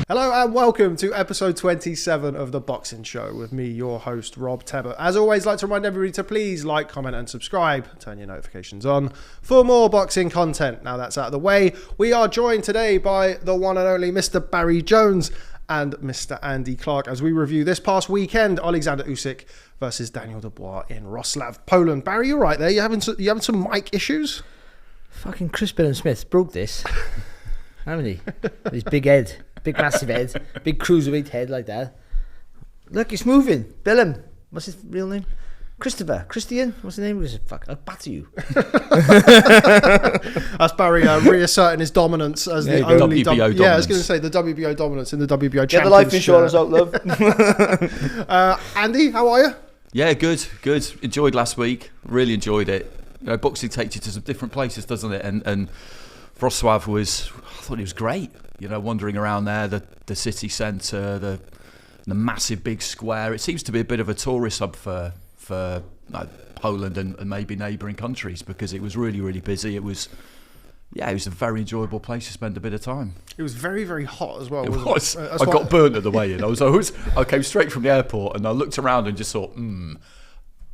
Hello and welcome to episode 27 of The Boxing Show with me, your host, Rob Tebbert. As always, I'd like to remind everybody to please like, comment and subscribe. Turn your notifications on for more boxing content. Now that's out of the way, we are joined today by the one and only Mr. Barry Jones and Mr. Andy Clark as we review this past weekend, Oleksandr Usyk versus Daniel Dubois in Wrocław, Poland. Barry, you're right there. You having some mic issues? Fucking Chris Smith broke this. Haven't he? With his big head. Big massive head, big cruiserweight head like that. Look, it's moving. Billum, what's his real name? Christian, what's his name? Fuck, I'll batter you. That's Barry reasserting his dominance as the only WBO dominance. Yeah, I was going to say the WBO dominance in the WBO Get the life insurance out, love. Andy, how are you? Yeah, good. Enjoyed last week. Really enjoyed it. You know, boxing takes you to some different places, doesn't it? And Wrocław I thought it was great. You know, wandering around there, the city centre, the massive big square. It seems to be a bit of a tourist hub for Poland and maybe neighbouring countries because it was really, really busy. It was a very enjoyable place to spend a bit of time. It was very, very hot as well. It was. I got burnt at the way in. I came straight from the airport and I looked around and just thought,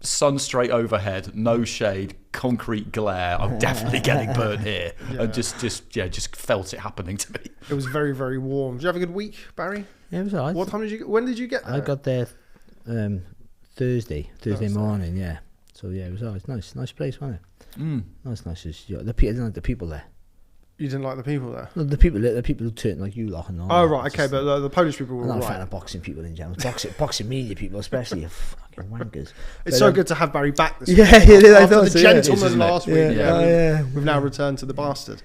sun straight overhead, no shade, concrete glare. I'm definitely getting burnt here, and just felt it happening to me. It was very, very warm. Did you have a good week, Barry? Yeah, it was alright. What time did you? When did you get there? I got there Thursday morning. Yeah, so yeah, it was alright. Nice place, wasn't it? Nice. The people, I didn't like the people there. You didn't like the people there? No, the people who turn like you lot and all. Oh right, okay, but the Polish people were I'm not right. a fan of boxing people in general. Boxing media people, especially, are fucking wankers. It's so good to have Barry back this week. Yeah, After the gentleman last week. We've now returned to the bastard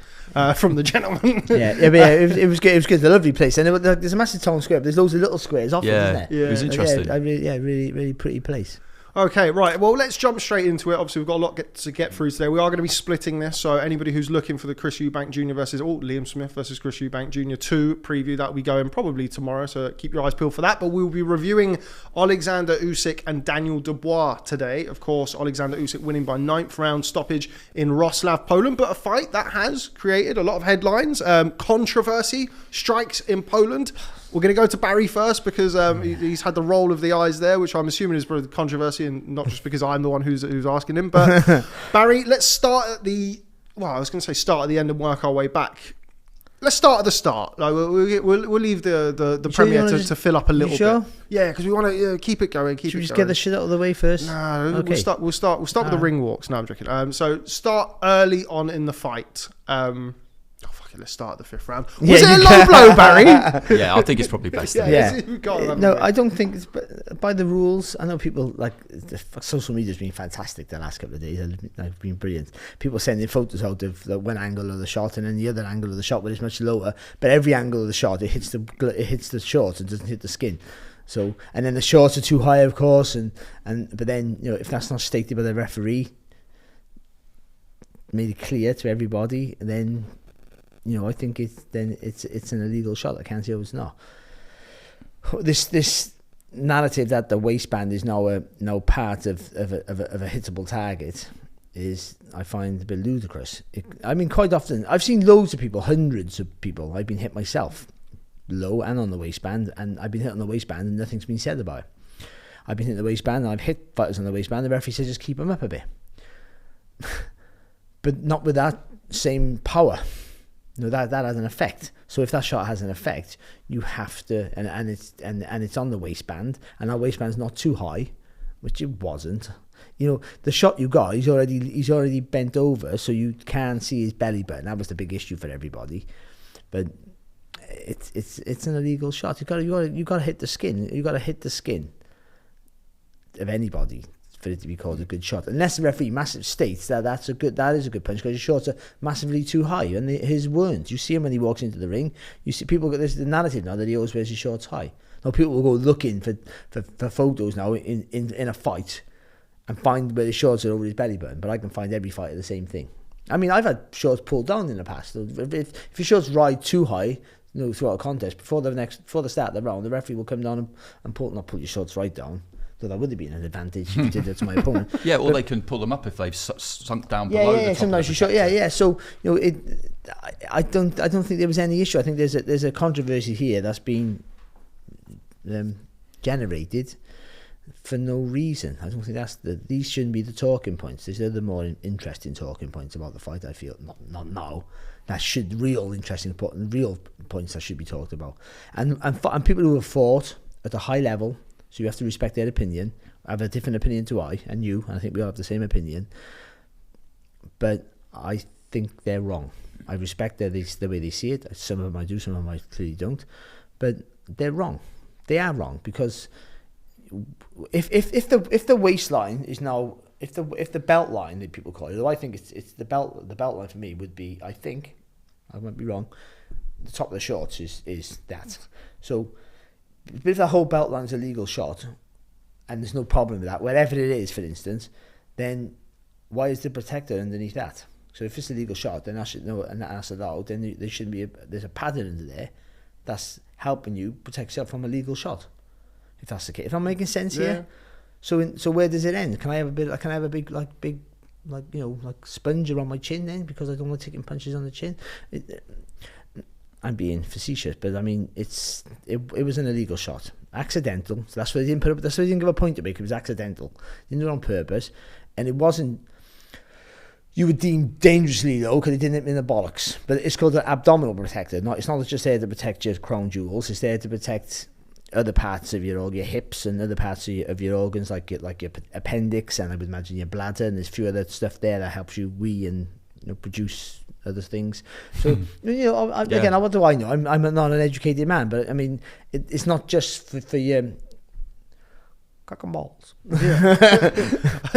from the gentleman. It was good. It was good. It's a lovely place, and there's a massive town square. But there's loads of little squares off it, isn't there? Yeah, it was interesting. Really, really pretty place. Okay, right. Well, let's jump straight into it. Obviously, we've got a lot to get through today. We are going to be splitting this, so anybody who's looking for the Chris Eubank Jr. versus Liam Smith versus Chris Eubank Jr. 2 preview, that will be going probably tomorrow, so keep your eyes peeled for that. But we'll be reviewing Oleksandr Usyk and Daniel Dubois today. Of course, Oleksandr Usyk winning by 9th round stoppage in Wrocław, Poland, but a fight that has created a lot of headlines. Controversy strikes in Poland. We're going to go to Barry first because he's had the roll of the eyes there, which I'm assuming is probably the controversy, and not just because I'm the one who's asking him. But Barry, let's start at the end and work our way back. Let's start at the start. Like, we'll leave the premiere to fill up a little bit. Yeah, because we want to keep it going. Should we just get the shit out of the way first? No, okay. We'll start with the ring walks. No, I'm joking. So start early on in the fight. Let's start at the 5th round. Was it a low blow, Barry? Yeah, I think it's probably best. No, I don't think it's by the rules. I know people like social media's been fantastic the last couple of days. They've been brilliant. People sending photos out of the one angle of the shot and then the other angle of the shot, but it's much lower. But every angle of the shot, it hits the shorts and doesn't hit the skin. So, and then the shorts are too high, of course, but then if that's not stated by the referee, made it clear to everybody, and then. I think it's an illegal shot. I can't see how it's not. This narrative that the waistband is now part of a hittable target is, I find, a bit ludicrous. Quite often I've seen loads of people, hundreds of people. I've been hit myself, low and on the waistband, and I've been hit on the waistband and nothing's been said about it. I've been hit on the waistband and I've hit fighters on the waistband. The referee says just keep them up a bit, but not with that same power. No, that has an effect. So if that shot has an effect, you have to, and it's on the waistband, and our waistband's not too high, which it wasn't. The shot you got, he's already bent over, so you can't see his belly button. That was the big issue for everybody. But it's an illegal shot. You got to hit the skin. You got to hit the skin of anybody for it to be called a good shot, unless the referee states that is a good punch because his shorts are massively too high, and his weren't. You see him when he walks into the ring. You see people. There's the narrative now that he always wears his shorts high. Now people will go looking for photos now in a fight and find where his shorts are over his belly button. But I can find every fighter the same thing. I've had shorts pulled down in the past. If your shorts ride too high, throughout a contest before the start of the round, the referee will come down and not pull your shorts right down. So that would have been an advantage if you did that to my opponent. Yeah, or they can pull them up if they've sunk down Yeah, below yeah, the top sometimes of you the show. Yeah. So I don't think there was any issue. I think there's a controversy here that's been generated for no reason. I don't think these shouldn't be the talking points. These are the more interesting talking points about the fight. I feel not now. That real points that should be talked about. And people who have fought at a high level, so you have to respect their opinion. I have a different opinion to and you, and I think we all have the same opinion. But I think they're wrong. I respect the way they see it. Some of them I do, some of them I clearly don't. But they're wrong. They are wrong because if the waistline is now if the belt line that people call it, though I think it's the belt line for me would be, I think, I might be wrong, the top of the shorts is that. So if the whole belt line's a legal shot and there's no problem with that, wherever it is, for instance, then why is the protector underneath that? So if it's a legal shot, then I should know, and that's allowed, then there shouldn't be there's a padding under there that's helping you protect yourself from a legal shot. If that's the case, if I'm making sense here. So where does it end? Can I have a big sponge around my chin then, because I don't want taking punches on the chin? I'm being facetious, but I mean it was an illegal shot, accidental. So that's why they didn't put up. That's why they didn't give a point to make. It was accidental. They didn't do it on purpose, and it wasn't. You would deem dangerously low because it didn't hit me in the bollocks. But it's called an abdominal protector. It's not just there to protect your crown jewels. It's there to protect other parts of your hips and other parts of your organs, like your appendix, and I would imagine your bladder. And there's a few other stuff there that helps you wee and produce other things. So again, what do I know? I'm not an educated man, but I mean, it's not just for your cock and balls. Yeah,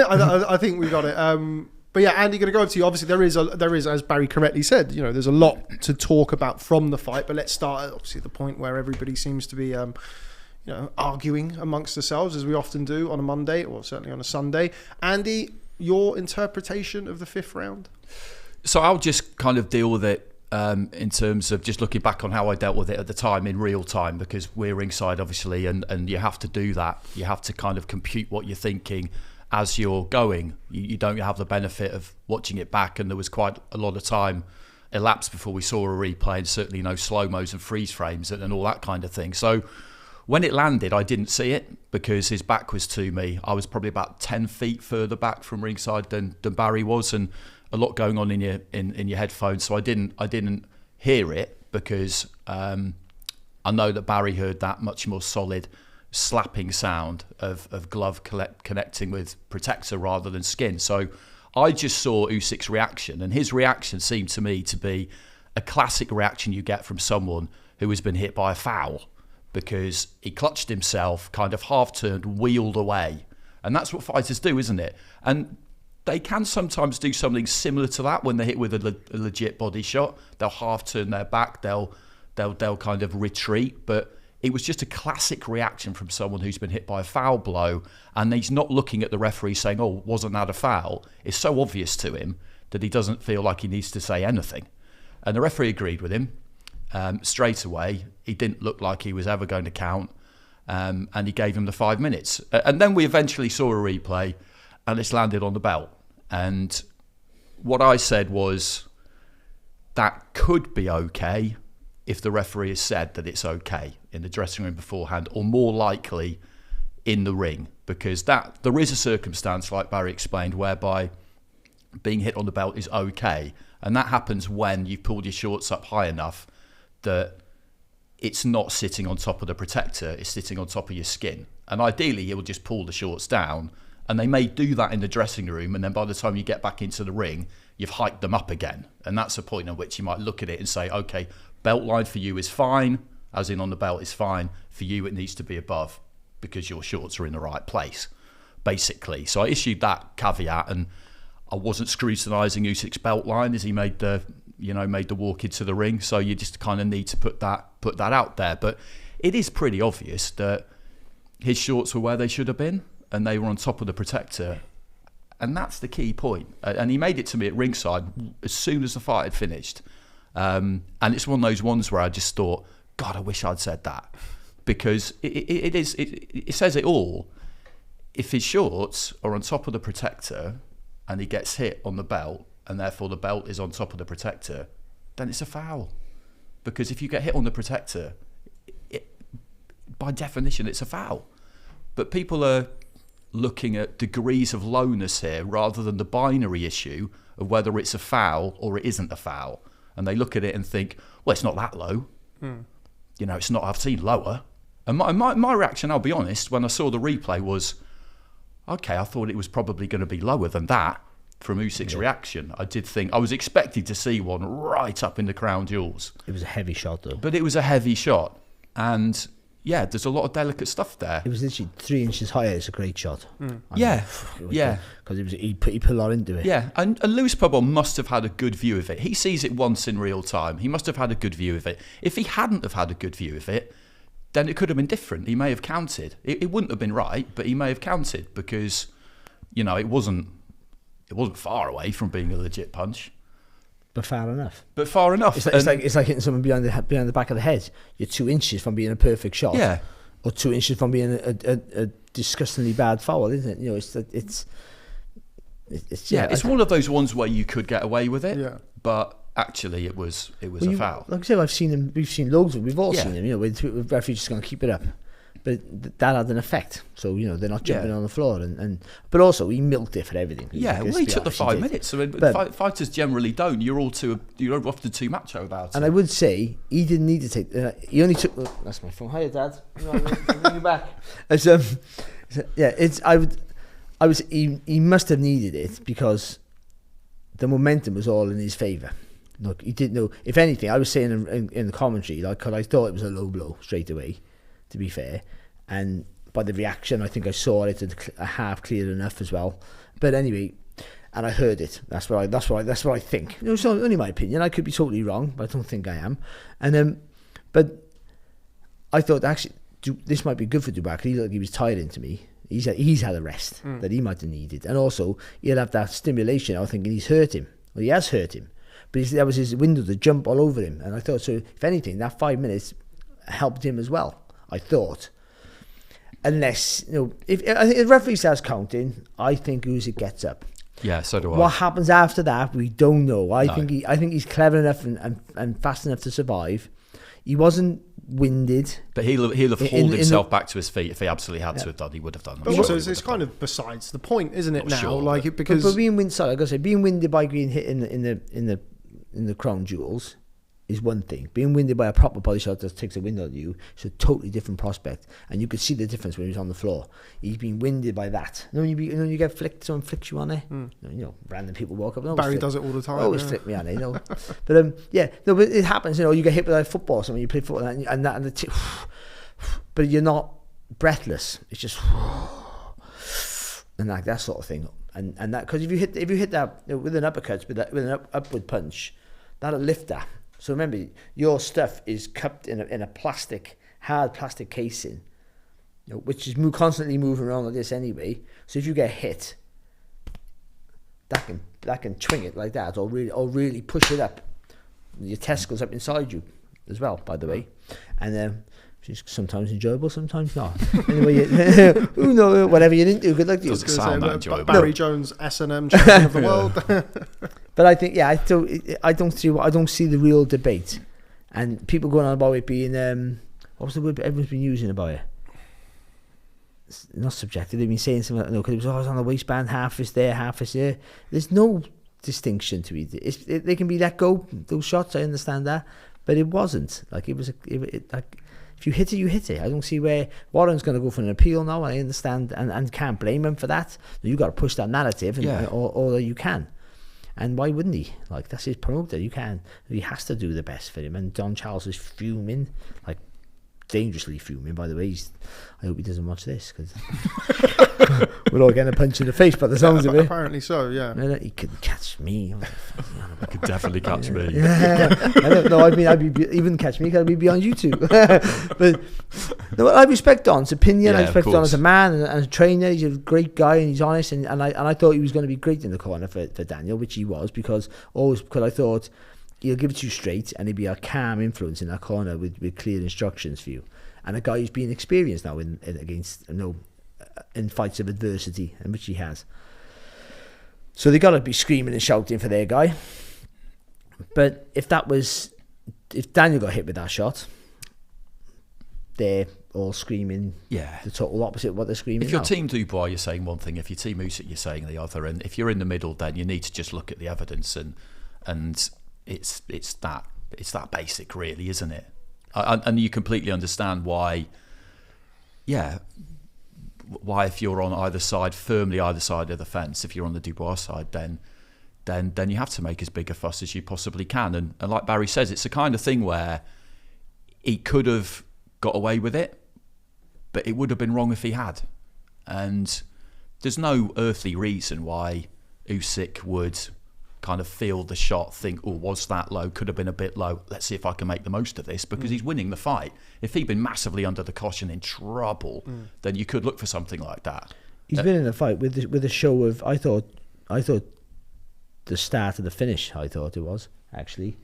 I think we got it. But yeah, Andy, going to go over to you. Obviously, there is, as Barry correctly said, there's a lot to talk about from the fight. But let's start at obviously the point where everybody seems to be, arguing amongst themselves, as we often do on a Monday, or certainly on a Sunday. Andy, your interpretation of the fifth round? So I'll just kind of deal with it in terms of just looking back on how I dealt with it at the time in real time, because we're ringside, obviously, and you have to do that. You have to kind of compute what you're thinking as you're going. You don't have the benefit of watching it back, and there was quite a lot of time elapsed before we saw a replay, and certainly no slow-mos and freeze frames and all that kind of thing. So when it landed, I didn't see it because his back was to me. I was probably about 10 feet further back from ringside than Barry was, and a lot going on in your headphones, so I didn't hear it because I know that Barry heard that much more solid slapping sound of glove connecting with protector rather than skin. So I just saw Usyk's reaction, and his reaction seemed to me to be a classic reaction you get from someone who has been hit by a foul, because he clutched himself, kind of half turned, wheeled away, and that's what fighters do, isn't it? And they can sometimes do something similar to that when they're hit with a legit body shot. They'll half turn their back, they'll kind of retreat, but it was just a classic reaction from someone who's been hit by a foul blow, and he's not looking at the referee saying, "Oh, wasn't that a foul?" It's so obvious to him that he doesn't feel like he needs to say anything. And the referee agreed with him straight away. He didn't look like he was ever going to count, and he gave him the 5 minutes. And then we eventually saw a replay, and it's landed on the belt. And what I said was, that could be okay if the referee has said that it's okay in the dressing room beforehand, or more likely in the ring, because there is a circumstance, like Barry explained, whereby being hit on the belt is okay, and that happens when you've pulled your shorts up high enough that it's not sitting on top of the protector, it's sitting on top of your skin. And ideally, you'll just pull the shorts down, and they may do that in the dressing room, and then by the time you get back into the ring, you've hiked them up again. And that's a point at which you might look at it and say, okay, belt line for you is fine, as in on the belt is fine. For you, it needs to be above because your shorts are in the right place, basically. So I issued that caveat, and I wasn't scrutinising Usyk's belt line as he made the walk into the ring. So you just kind of need to put that out there. But it is pretty obvious that his shorts were where they should have been, and they were on top of the protector. And that's the key point. And he made it to me at ringside as soon as the fight had finished. And it's one of those ones where I just thought, God, I wish I'd said that, because it says it all. if his shorts are on top of the protector and he gets hit on the belt, and therefore the belt is on top of the protector, then it's a foul. Because if you get hit on the protector, by definition, it's a foul. But people are looking at degrees of lowness here rather than the binary issue of whether it's a foul or it isn't a foul. And they look at it and think, well, it's not that low. You know, it's not, I've seen lower. And my reaction, I'll be honest, when I saw the replay was, okay, I thought it was probably going to be lower than that from Usyk's reaction. I did think, I was expecting to see one right up in the crown jewels. It was a heavy shot, though. But it was a heavy shot. And yeah, there's a lot of delicate stuff there. It was literally 3 inches higher. It's a great shot. Yeah, Because he put a lot into it. Yeah, and Lewis Pubble must have had a good view of it. He sees it once in real time. He must have had a good view of it. If he hadn't have had a good view of it, then it could have been different. He may have counted. It wouldn't have been right, but he may have counted because, you know, it wasn't far away from being a legit punch. But far enough. It's like hitting someone behind the back of the head. You're 2 inches from being a perfect shot. Yeah. Or 2 inches from being a disgustingly bad foul, isn't it? You know, it's one of those ones where you could get away with it. Yeah. But actually, it was a foul. Like I said, we've seen loads of them. We've all seen them. You know, with referees just going to keep it up. But that had an effect. So, you know, they're not jumping on the floor. But also, he milked it for everything. Yeah, well, he took the 5 minutes. I mean, fighters generally don't. You're often too macho about it. And I would say he didn't need to take. He only took. That's my phone. Hiya, Dad. I'm bring you back. He must have needed it because the momentum was all in his favour. Look, he didn't know. If anything, I was saying in the commentary, like, 'cause I thought it was a low blow straight away. To be fair, and by the reaction, I think I saw it a half clear enough as well. But anyway, and I heard it. That's what I think. You know, it's only my opinion. I could be totally wrong, but I don't think I am. And but I thought actually this might be good for Dubois. He looked like he was tired into me. He's had a rest that he might have needed, and also he'll have that stimulation. I think he's hurt him. Well, he has hurt him, but that was his window to jump all over him. And I thought, so if anything, that 5 minutes helped him as well. I thought, unless, you know, if the referee starts counting, I think Usyk gets up. Yeah, so do I. What happens after that, we don't know. I think he's clever enough and fast enough to survive. He wasn't winded, but he'll have hauled himself back to his feet if he absolutely had to have done. He would have done. But also, it's kind of besides the point, isn't it? Now, like, because but being winded, like I say, being winded by being hit in the crown jewels is one thing. Being winded by a proper body shot that takes a wind out of you is a totally different prospect, and you could see the difference when he was on the floor. He's been winded by that. You know, you get flicked, someone flicks you on it. You know, random people walk up. Barry does it all the time. Always flick me on it, you know. But but it happens. You know, you get hit by a football or something. You play football but you're not breathless. It's just and like that sort of thing. And that, because if you hit that, you know, with an uppercut, with an upward punch, that'll lift that. So remember, your stuff is cupped in a hard plastic casing, you know, which is constantly moving around like this anyway. So if you get hit, that can twing it like that, or really push it up. Your testicles up inside you, as well, by the way, and which is sometimes enjoyable, sometimes not. Anyway, who knows? Whatever you're into, good luck to you. Doesn't sound that enjoyable. Barry Jones, S&M champion of the world. But I think, I don't see the real debate, and people going on about it being what was the word everyone's been using about it? It's not subjective. They've been saying something like, no, because it was always on the waistband, half is there, half is there. There's no distinction to it. They can be let go, those shots. I understand that, but it wasn't like it was. Like, if you hit it, you hit it. I don't see where Warren's going to go for an appeal now. I understand and can't blame him for that. You got to push that narrative, or you can. And why wouldn't he? Like, that's his promoter. You can. He has to do the best for him. And Don Charles is fuming, like dangerously fuming. By the way, I hope he doesn't watch this, because we're all getting a punch in the face by the sounds of it. Apparently so, yeah. No, he couldn't catch me. He could definitely catch me. Yeah. I don't know. I mean, he wouldn't catch me because I'd be on YouTube. But no, I respect Don's opinion. I respect Don as a man and a trainer. He's a great guy and he's honest. And I thought he was going to be great in the corner for Daniel, which he was, because I thought he'll give it to you straight and he'll be a calm influence in that corner with clear instructions for you. And a guy who's been experienced now in against in fights of adversity, and which he has. So they got to be screaming and shouting for their guy. But if Daniel got hit with that shot, they're all screaming the total opposite of what they're screaming. If you're now. Team Dubois, you're saying one thing. If you're Team Usyk, you're saying the other. And if you're in the middle, then you need to just look at the evidence, and it's that basic, really, isn't it? And you completely understand why. Yeah, why if you're on either side, firmly either side of the fence, if you're on the Dubois side, then you have to make as big a fuss as you possibly can. And like Barry says, it's the kind of thing where he could have got away with it, but it would have been wrong if he had. And there's no earthly reason why Usyk would kind of feel the shot, think, oh, was that low? Could have been a bit low. Let's see if I can make the most of this, because he's winning the fight. If he'd been massively under the caution in trouble, then you could look for something like that. He's been in a fight with a show of, I thought the start of the finish, I thought it was, actually.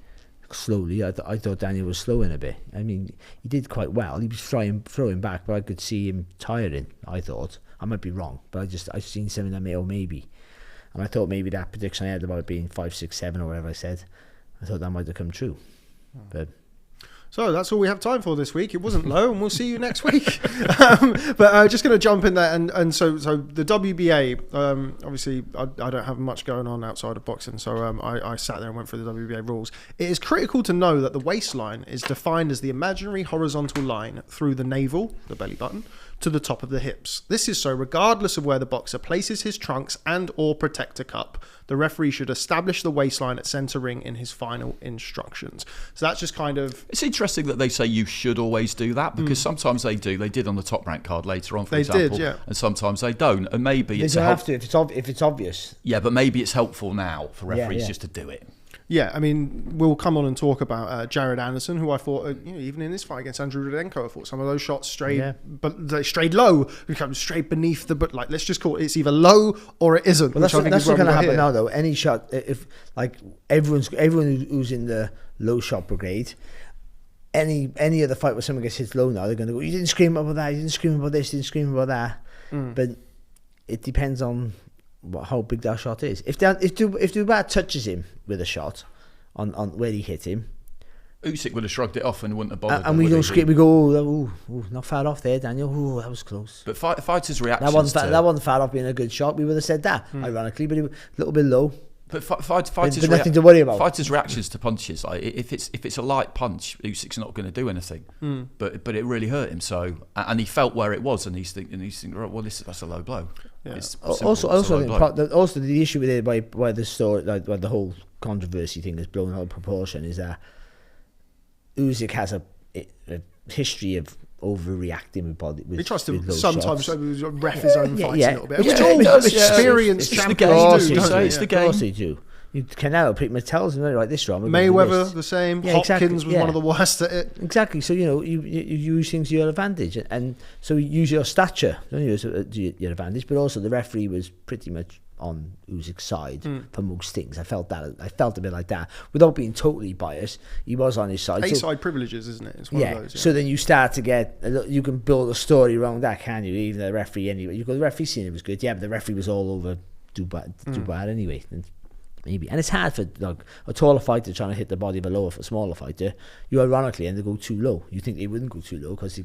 Slowly, I thought Daniel was slowing a bit. I mean, he did quite well. He was throwing back, but I could see him tiring, I thought. I might be wrong, but I've seen something that maybe. And I thought maybe that prediction I had about it being 5, 6, 7 or whatever I said, I thought that might have come true. But so that's all we have time for this week. It wasn't low, and we'll see you next week. But just going to jump in there, and so the WBA, obviously I don't have much going on outside of boxing, so I sat there and went through the WBA rules. It is critical to know that the waistline is defined as the imaginary horizontal line through the navel, the belly button, to the top of the hips. This is so regardless of where the boxer places his trunks and or protector cup, the referee should establish the waistline at centre ring in his final instructions. So that's just kind of... It's interesting that they say you should always do that, because sometimes they do. They did on the top rank card later on, for example. And sometimes they don't. And maybe it's... They don't have to if it's obvious. Yeah, but maybe it's helpful now for referees just to do it. Yeah, I mean, we'll come on and talk about Jared Anderson, who I thought, even in his fight against Andrew Rudenko, I thought some of those shots strayed, but they strayed low, become straight beneath the. But like, let's just call it's either low or it isn't. Well, that's not going to happen now, though. Any shot, if like everyone who's in the low shot brigade, any other fight where someone gets hit low now, they're going to go, you didn't scream about that, you didn't scream about this, you didn't scream about that. But it depends on how big that shot is. If Dubois touches him with a shot on where he hit him, Usyk would have shrugged it off and wouldn't have bothered. And we don't scream. We go, oh, not far off there, Daniel. Oh, that was close. But fighters' reactions. That wasn't far off being a good shot. We would have said that, ironically, but it was a little bit low. But fighters' nothing to worry about. Fighters' reactions to punches, like if it's a light punch, Usyk's not going to do anything. But it really hurt him. So, and he felt where it was, and he's thinking, right, well, that's a low blow. Yeah. Also, the issue with it by the story, like by the whole controversy thing is blown out of proportion, is that Usyk has a history of overreacting with body. He tries to sometimes ref his own fights a little bit. Which all experienced champions do. It's the game. Of course they do. Canelo pretty much tells him, right, this wrong. Mayweather the same. Yeah, Hopkins was one of the worst at it. Exactly. So you use things to your advantage, and so you use your stature, don't use your advantage. But also the referee was pretty much on Usyk's side for most things. I felt a bit like that without being totally biased. He was on his side. A-side privileges, isn't it? It's one of those. Yeah. So then you start to get you can build a story around that, can you? Even the referee anyway. You go, the referee seen it was good. Yeah, but the referee was all over Dubois anyway. Maybe, and it's hard for like a taller fighter trying to hit the body of a smaller fighter. You ironically end up go too low. You think they wouldn't go too low because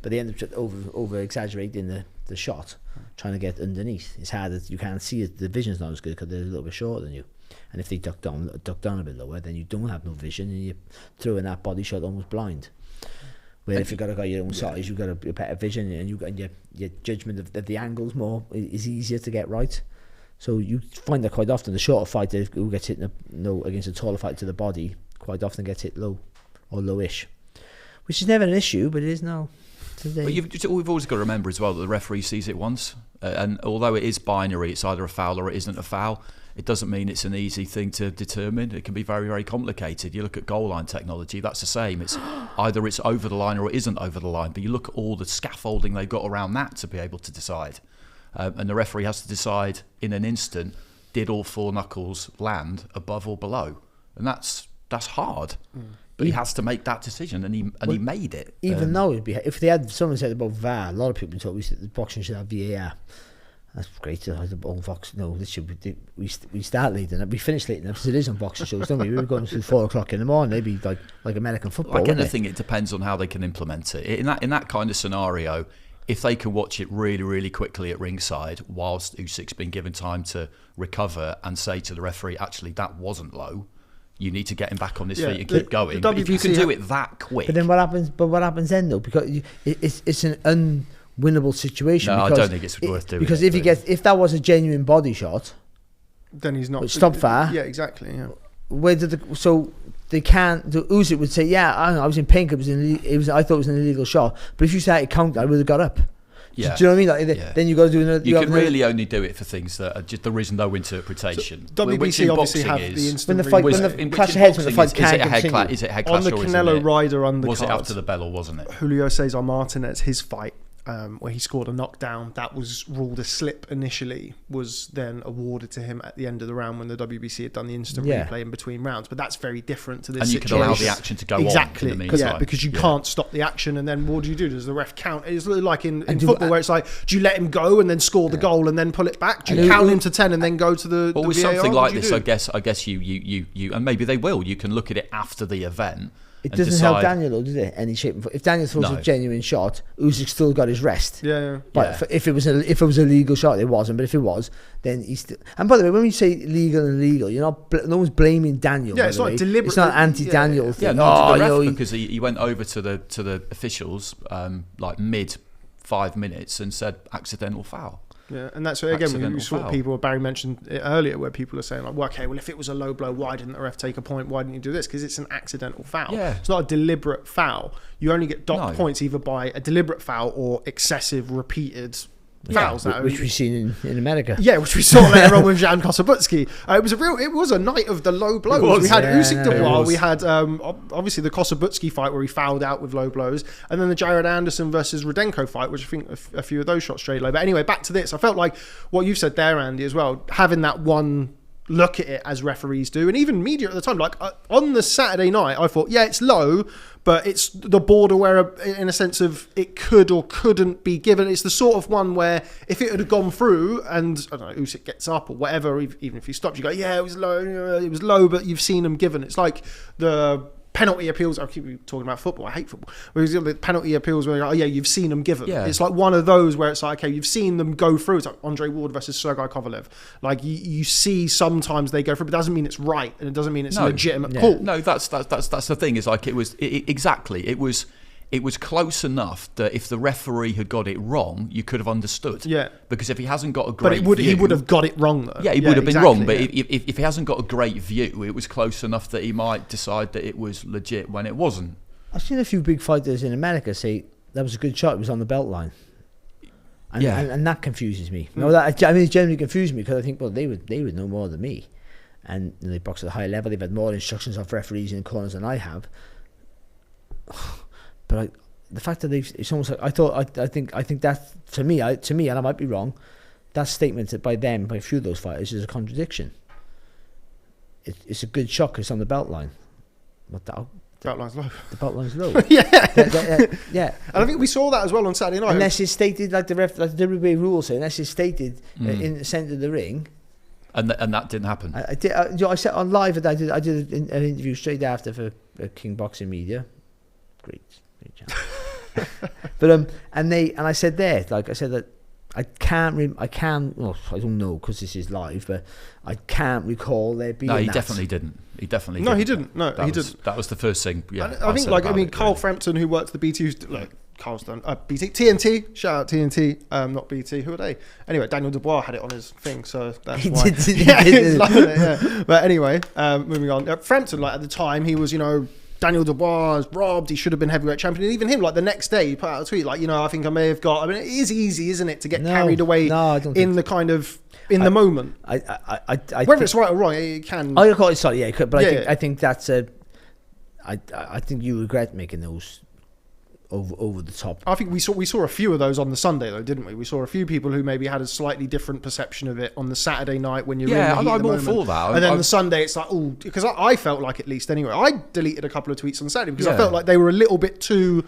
but they end up over exaggerating the shot, trying to get underneath. It's hard that you can't see it. The vision's not as good because they're a little bit shorter than you. And if they duck down a bit lower, then you don't have no vision, and you're throwing that body shot almost blind. Where if you've got your own size, you've got a better vision, and your judgment of the angles is easier to get right. So you find that quite often the shorter fighter who gets hit against a taller fighter to the body quite often gets hit low or lowish, which is never an issue, but it is now today. But we've always got to remember as well that the referee sees it once, and although it is binary, it's either a foul or it isn't a foul. It doesn't mean it's an easy thing to determine. It can be very, very complicated. You look at goal line technology, that's the same. It's either it's over the line or it isn't over the line. But you look at all the scaffolding they've got around that to be able to decide. And the referee has to decide in an instant, did all four knuckles land above or below? And that's hard. But he has to make that decision, and he made it. Even though if they had someone said about VAR, a lot of people thought the boxing should have VAR. That's great. We start leading it. We finish leading it because it is on boxing shows, don't we? We were going to 4 o'clock in the morning. They'd be like American football. Like anything, it depends on how they can implement it. In that kind of scenario, if they can watch it really, really quickly at ringside, whilst Usyk's been given time to recover and say to the referee, actually, that wasn't low. You need to get him back on his feet and keep going. But if you can do it that quick, but then what happens? But what happens then, though? Because it's an unwinnable situation. No, I don't think it's worth doing. Because if that was a genuine body shot, then he's not. Stop VAR. Yeah, exactly. Yeah. So they can't. The Usyk would say, "Yeah, I was in pink. I thought it was an illegal shot." But if you started counting, I would have got up. Yeah. Do you know what I mean? Then you got to do another. You can really only do it for things that are just there is no interpretation. So WBC obviously have the instant when the clash of heads when the fight can't continue. Is it head clash on the Canelo Ryder undercard? Was it after the bell or wasn't it? Julio Cesar Martinez, his fight where he scored a knockdown that was ruled a slip initially, was then awarded to him at the end of the round when the WBC had done the instant replay in between rounds. But that's very different to this and you situation. can allow the action to go exactly. on in the meantime. Because you can't stop the action, and then what do you do? Does the ref count? It's like in football where it's like, do you let him go and then score the goal and then pull it back? Do you count him to 10 and then go to the Well, with VAR? something like this, I guess you and maybe they will. You can look at it after the event. It doesn't help Daniel, though, does it? Any shape and form. If Daniel throws a genuine shot, Usyk still got his rest. Yeah. But if it was a legal shot, it wasn't. But if it was, then he's still. And by the way, when you say legal and illegal, you're not. No one's blaming Daniel. Yeah, it's not deliberate. It's not anti-Daniel thing. Because he went over to the officials like mid 5 minutes and said accidental foul. Yeah, and that's again we saw people. Barry mentioned it earlier, where people are saying like, well, okay, well, if it was a low blow, why didn't the ref take a point? Why didn't you do this? Because it's an accidental foul. Yeah. It's not a deliberate foul. You only get docked points either by a deliberate foul or excessive repeated fouls. Which we've seen in America. Yeah, which we saw later on with Jan Kossobutskiy. It was a night of the low blows. We had Usyk Dubois. We had obviously the Kossobutskiy fight where he fouled out with low blows, and then the Jared Anderson versus Rudenko fight, which I think a few of those shots straight low. But anyway, back to this. I felt like what you've said there, Andy, as well, having that one look at it as referees do, and even media at the time, like on the Saturday night, I thought, yeah, it's low, but it's the border where, in a sense of it could or couldn't be given. It's the sort of one where if it had gone through and I don't know, Usyk gets up or whatever, even if he stops, you go, yeah, it was low, but you've seen them given. It's like the penalty appeals. I keep talking about football. I hate football. Whereas the penalty appeals where you're like, oh yeah, you've seen them given. Yeah. It's like one of those where it's like, okay, you've seen them go through. It's like Andre Ward versus Sergei Kovalev. Like you see sometimes they go through, but it doesn't mean it's right, and it doesn't mean it's a legitimate call. No, that's the thing. Is like it was close enough that if the referee had got it wrong, you could have understood. Yeah. Because if he hasn't got a great view... he would have got it wrong, though. Yeah, he would have been wrong. But if he hasn't got a great view, it was close enough that he might decide that it was legit when it wasn't. I've seen a few big fighters in America say, that was a good shot, it was on the belt line. And that confuses me. No, it generally confuses me because I think, well, they would know more than me. And they box at a high level. They've had more instructions off referees in corners than I have. But the fact that it's almost like I think that to me, and I might be wrong, that statement by a few of those fighters is a contradiction. It's a good shot because it's on the belt line. Belt line's low. The belt line's low. Yeah. And I think we saw that as well on Saturday night. Unless it's stated like the WBA rules say, unless it's stated in the centre of the ring. And that didn't happen. I said on live that I did an interview straight after for King Boxing Media. Great channel. But and I said there, like I said that I don't know because this is live, but I can't recall there being. No, he definitely didn't. He didn't. That was the first thing. Yeah, I think Carl Frampton, who worked the BT, Carl's done BT TNT. Shout out TNT, not BT. Who are they? Anyway, Daniel Dubois had it on his thing, so that's why. He's loving it. Yeah. But anyway, moving on. Frampton, like at the time, he was Daniel Dubois robbed. He should have been heavyweight champion. And even him, like the next day, he put out a tweet like, I think I may have got. I mean, it is easy, isn't it, to get carried away in the kind of the moment. Whether it's right or wrong, it can. I call it sorry, yeah, but I think that's a. I think you regret making those over the top. I think we saw a few of those on the Sunday though, didn't we? We saw a few people who maybe had a slightly different perception of it on the Saturday night when you're in the heat of the moment. all for that. And then the Sunday it's like, oh, because I felt like, at least anyway, I deleted a couple of tweets on Saturday because I felt like they were a little bit too,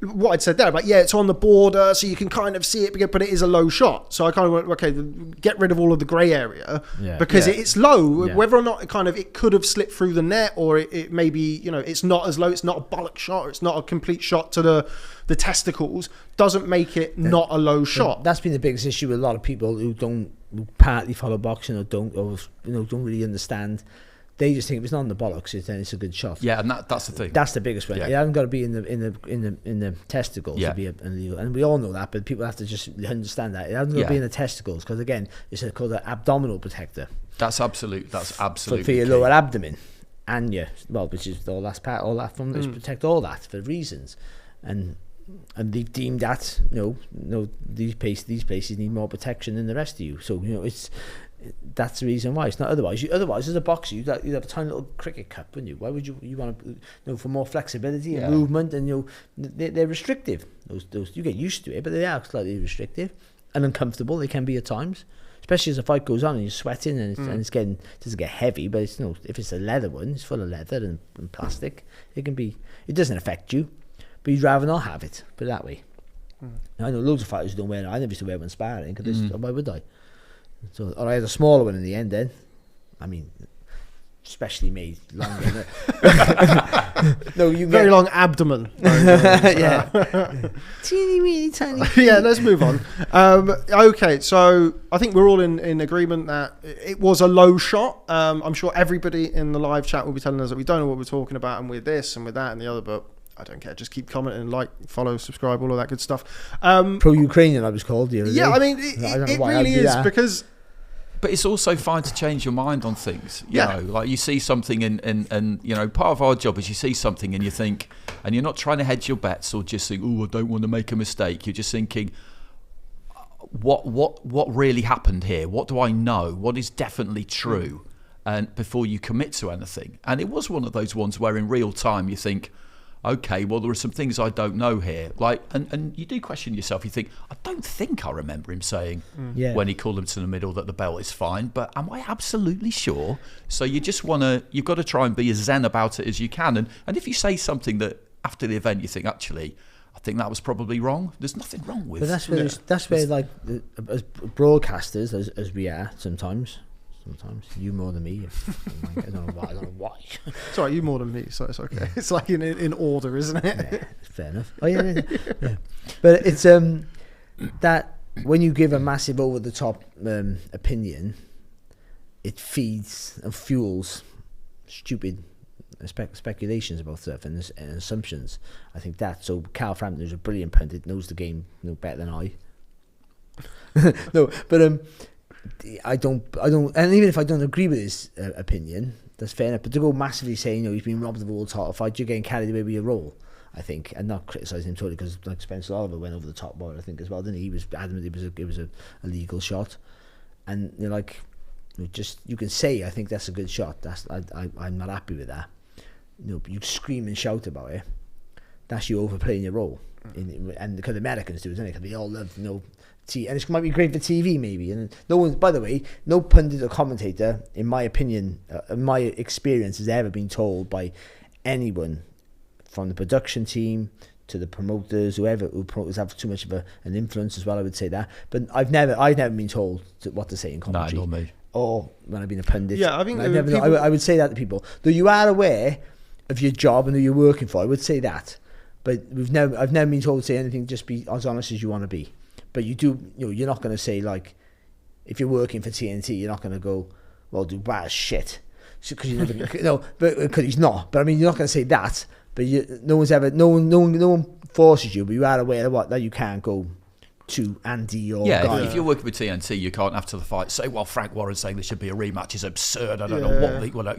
what I'd said there, like, yeah, it's on the border, so you can kind of see it, but it is a low shot. So I kind of went, okay, get rid of all of the grey area because it's low. Whether or not it could have slipped through the net, or it maybe, you know, it's not as low. It's not a bollock shot. Or it's not a complete shot to the testicles. Doesn't make it not a low shot. That's been the biggest issue with a lot of people who partly follow boxing or don't really understand. They just think if it's not in the bollocks, then it's a good shot. Yeah, and that's the thing. That's the biggest one. It hasn't got to be in the testicles to be illegal, and we all know that. But people have to just understand that it hasn't got to be in the testicles, because again, it's called an abdominal protector. That's absolutely for your lower abdomen, and which is all that from is protect all that for reasons, and they've deemed that these places need more protection than the rest of you. So that's the reason why. It's not otherwise. Otherwise, as a boxer, you'd have a tiny little cricket cup, wouldn't you? Why would you want to, for more flexibility and movement, and they're restrictive. Those you get used to it, but they are slightly restrictive and uncomfortable. They can be at times, especially as the fight goes on and you're sweating and it doesn't get heavy. But it's if it's a leather one, it's full of leather and plastic. It doesn't affect you, but you'd rather not have it. Put it that way. I know loads of fighters who don't wear it. I never used to wear one sparring because why would I? So, or I had a smaller one in the end then. I mean, specially made longer. No, you very long abdomen. Teeny tiny. Yeah, let's move on. Okay, so I think we're all in agreement that it was a low shot. I'm sure everybody in the live chat will be telling us that we don't know what we're talking about, and with this and with that and the other, but I don't care. Just keep commenting, like, follow, subscribe, all of that good stuff. Pro-Ukrainian, I was called the other day. I mean, it really is because. But it's also fine to change your mind on things. You know, like you see something and part of our job is you see something and you think, and you're not trying to hedge your bets or just think, oh, I don't want to make a mistake. You're just thinking, what really happened here? What do I know? What is definitely true? And before you commit to anything. And it was one of those ones where in real time you think, okay, well, there are some things I don't know here. Like, and you do question yourself. You think, I don't think I remember him saying when he called him to the middle that the belt is fine, but am I absolutely sure? So you just you've got to try and be as zen about it as you can. And if you say something that after the event you think, actually, I think that was probably wrong, there's nothing wrong with it. But that's where like, as broadcasters, as we are sometimes, you more than me. I don't know why. Sorry, you more than me, so it's okay. It's like in order, isn't it? Yeah, fair enough. Oh yeah. But it's that when you give a massive over the top opinion, it feeds and fuels stupid speculations about stuff and assumptions. I think that. So Carl Frampton, who's a brilliant pundit, knows the game better than I. No, but I don't, and even if I don't agree with his opinion, that's fair enough. But to go massively saying, he's been robbed of a world title fight, you're getting carried away with your role, I think, and not criticising him totally, because like Spencer Oliver went over the top more, I think, as well, didn't he? He was adamant it was a legal shot, and you're like, you can say, I think that's a good shot. I'm not happy with that. But you scream and shout about it. That's you overplaying your role, and because Americans do, isn't it? Because they all love, and it might be great for TV maybe, and no one, by the way, no pundit or commentator, in my opinion, in my experience, has ever been told by anyone from the production team to the promoters, whoever who have too much of an influence as well, I would say that, but I've never been told what to say in commentary. No, not me. Or when I've been a pundit. Yeah, I think I would say that to people, though you are aware of your job and who you're working for. I would say that, but I've never been told to say anything. Just be as honest as you want to be. But you do, you're not going to say, like, if you're working for TNT, you're not going to go, well, Dubois is shit, because you never, because he's not. But I mean, you're not going to say that. But no one forces you, but you are aware of that you can't go to Andy or Guy. If you're working with TNT, you can't after the fight say, well, Frank Warren saying there should be a rematch is absurd. I don't know what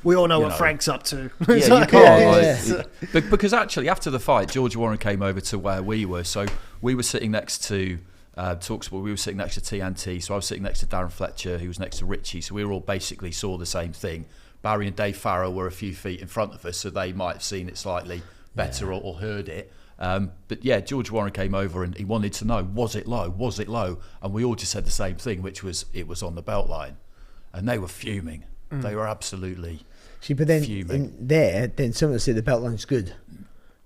we all know what Frank's up to. Yeah, you can't. Because actually, after the fight, George Warren came over to where we were. So we were sitting next to Talksport. We were sitting next to TNT. So I was sitting next to Darren Fletcher, who was next to Richie. So we were all basically saw the same thing. Barry and Dave Farrell were a few feet in front of us, so they might have seen it slightly better or heard it. But yeah, George Warren came over and he wanted to know, was it low? Was it low? And we all just said the same thing, which was it was on the belt line. And they were fuming. They were absolutely but then fuming. then someone said the belt line's good.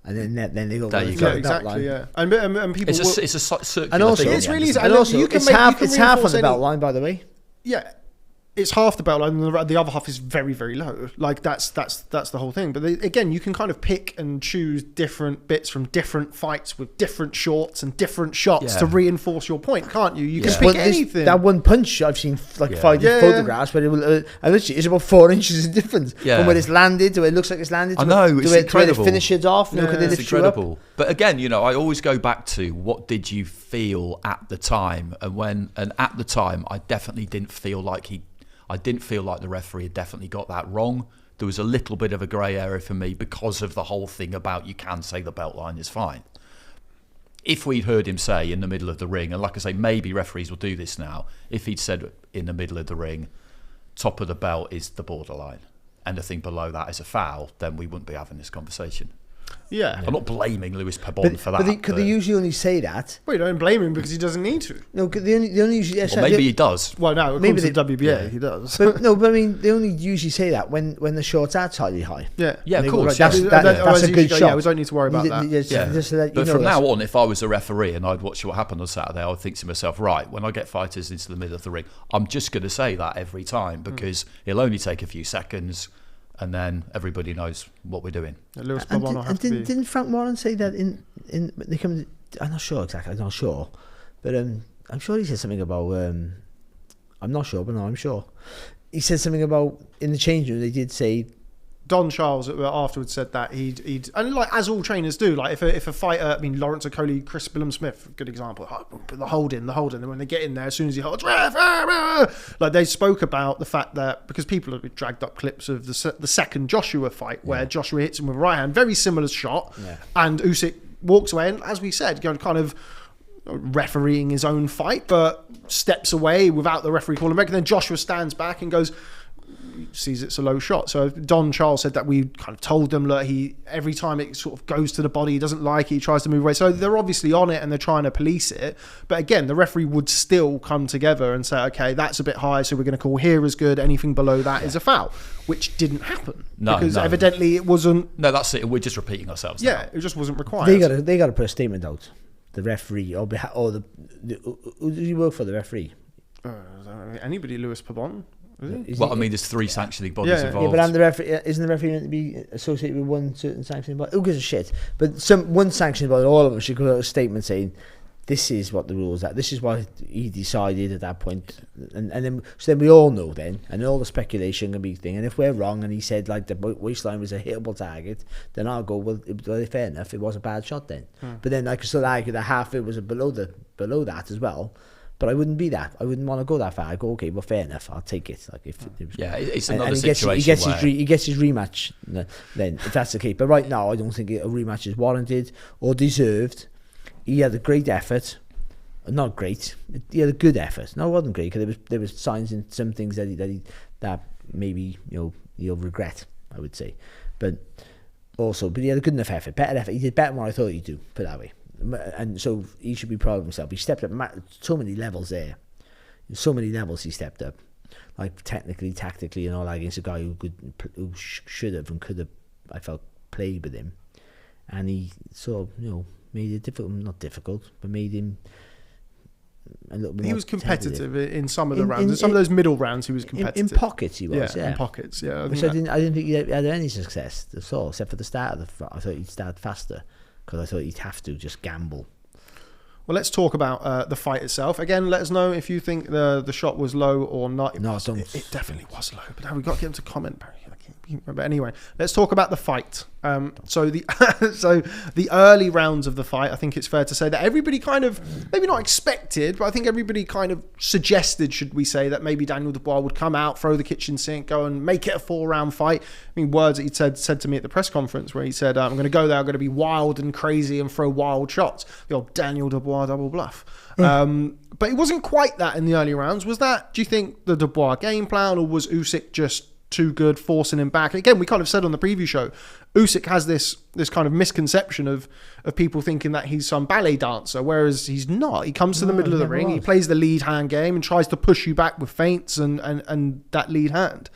And then they go, There you go. Yeah, exactly, yeah. And people... It's a circular and also, thing. It really is. And also, it's half on the belt line, by the way. Yeah. It's half the belt line, and the other half is very, very low. Like that's the whole thing. But again, you can kind of pick and choose different bits from different fights with different shorts and different shots to reinforce your point, can't you? You can pick anything. That one punch I've seen 5 photographs where it will, literally it's about 4 inches of difference from where it's landed to where it looks like it's landed. To I know, it's incredible. Where they finish it off. It's incredible. But again, I always go back to what did you feel at the time, and at the time, I definitely didn't feel like the referee had definitely got that wrong. There was a little bit of a grey area for me because of the whole thing about you can say the belt line is fine. If we'd heard him say in the middle of the ring, and like I say, maybe referees will do this now, if he'd said in the middle of the ring, top of the belt is the borderline, anything below that is a foul, then we wouldn't be having this conversation. Yeah. I'm not blaming Lewis Pabon for that. But they usually only say that. Well, you don't blame him because he doesn't need to. No, they only usually... Well, maybe he does. Well, no, according to the WBA, he does. But I mean, they only usually say that when the shorts are tightly high. Yeah, of course. That's a good shot. Yeah, we don't need to worry about that. But from now on, if I was a referee and I'd watch what happened on Saturday, I would think to myself, right, when I get fighters into the middle of the ring, I'm just going to say that every time because it'll only take a few seconds. And then everybody knows what we're doing. Lewis Pabon will have to be... Didn't Frank Warren say that in they come? I'm not sure exactly. I'm not sure, but I'm sure he said something about. I'm not sure, but no, I'm sure. He said something about in the change room. They did say. Don Charles afterwards said that he'd and like as all trainers do, like if a fighter, I mean Lawrence Okoli, Chris Billum-Smith, good example, the hold in, and when they get in there, as soon as he holds, like they spoke about the fact that because people have dragged up clips of the second Joshua fight where Joshua hits him with a right hand, very similar shot, and Usyk walks away, and as we said, kind of refereeing his own fight, but steps away without the referee calling back, and then Joshua stands back and goes. Sees it's a low shot. So Don Charles said that we kind of told them that he every time it sort of goes to the body, he doesn't like it, he tries to move away. So they're obviously on it and they're trying to police it. But again, the referee would still come together and say, okay, that's a bit high, so we're going to call here as good. Anything below that is a foul, which didn't happen because evidently it wasn't. No, that's it. We're just repeating ourselves. Yeah, it just wasn't required. They got to put a statement out. The referee or the who do you work for? The referee. Anybody, Lewis Pabon. Well, I mean, there's 3 sanctioning bodies involved. Yeah, but I'm the referee. Isn't the referee meant to be associated with one certain sanctioning body? Who gives a shit? But one sanctioning body, all of them should go out a statement saying, "This is what the rules are. This is what he decided at that point." And then we all know then, and all the speculation can be thing. And if we're wrong, and he said like the waistline was a hittable target, then I'll go, well, fair enough. It was a bad shot then. But then I could still argue that half it was below that as well. But I wouldn't be that. I wouldn't want to go that far. I go, okay, well, fair enough. I'll take it. Like if it was, it's another situation. He gets his rematch then, if that's the case. But right now, I don't think a rematch is warranted or deserved. He had a great effort. Not great. He had a good effort. No, it wasn't great because there was signs in some things that maybe he'll regret. I would say, but he had a good enough effort. Better effort. He did better than what I thought he'd do. Put it that way. And so he should be proud of himself. He stepped up so many levels there. So many levels he stepped up, like technically, tactically, and all that against a guy who should have and could have, I felt, played with him. And he sort of, made it difficult, not difficult, but made him a little bit. He was competitive in some of the rounds. In some of those middle rounds, he was competitive. In pockets, he was. Yeah, in pockets. Yeah, I didn't think he had any success at all, except for the start of the front. I thought he'd start faster. Because I thought he'd have to just gamble. Well, let's talk about the fight itself. Again, let us know if you think the shot was low or not. No, it definitely was low. But now we've got to get him to comment, Barry. But anyway, let's talk about the fight. So the early rounds of the fight, I think it's fair to say that everybody kind of, maybe not expected, but I think everybody kind of suggested, should we say, that maybe Daniel Dubois would come out, throw the kitchen sink, go and make it a 4-round fight. I mean, words that he said to me at the press conference where he said, I'm going to go there, I'm going to be wild and crazy and throw wild shots. The old Daniel Dubois double bluff. But it wasn't quite that in the early rounds. Was that, do you think, the Dubois game plan, or was Usyk just too good, forcing him back. And again, we kind of said on the preview show, Usyk has this kind of misconception of people thinking that he's some ballet dancer, whereas he's not. He comes to the middle of the ring, he plays the lead hand game and tries to push you back with feints and that lead hand,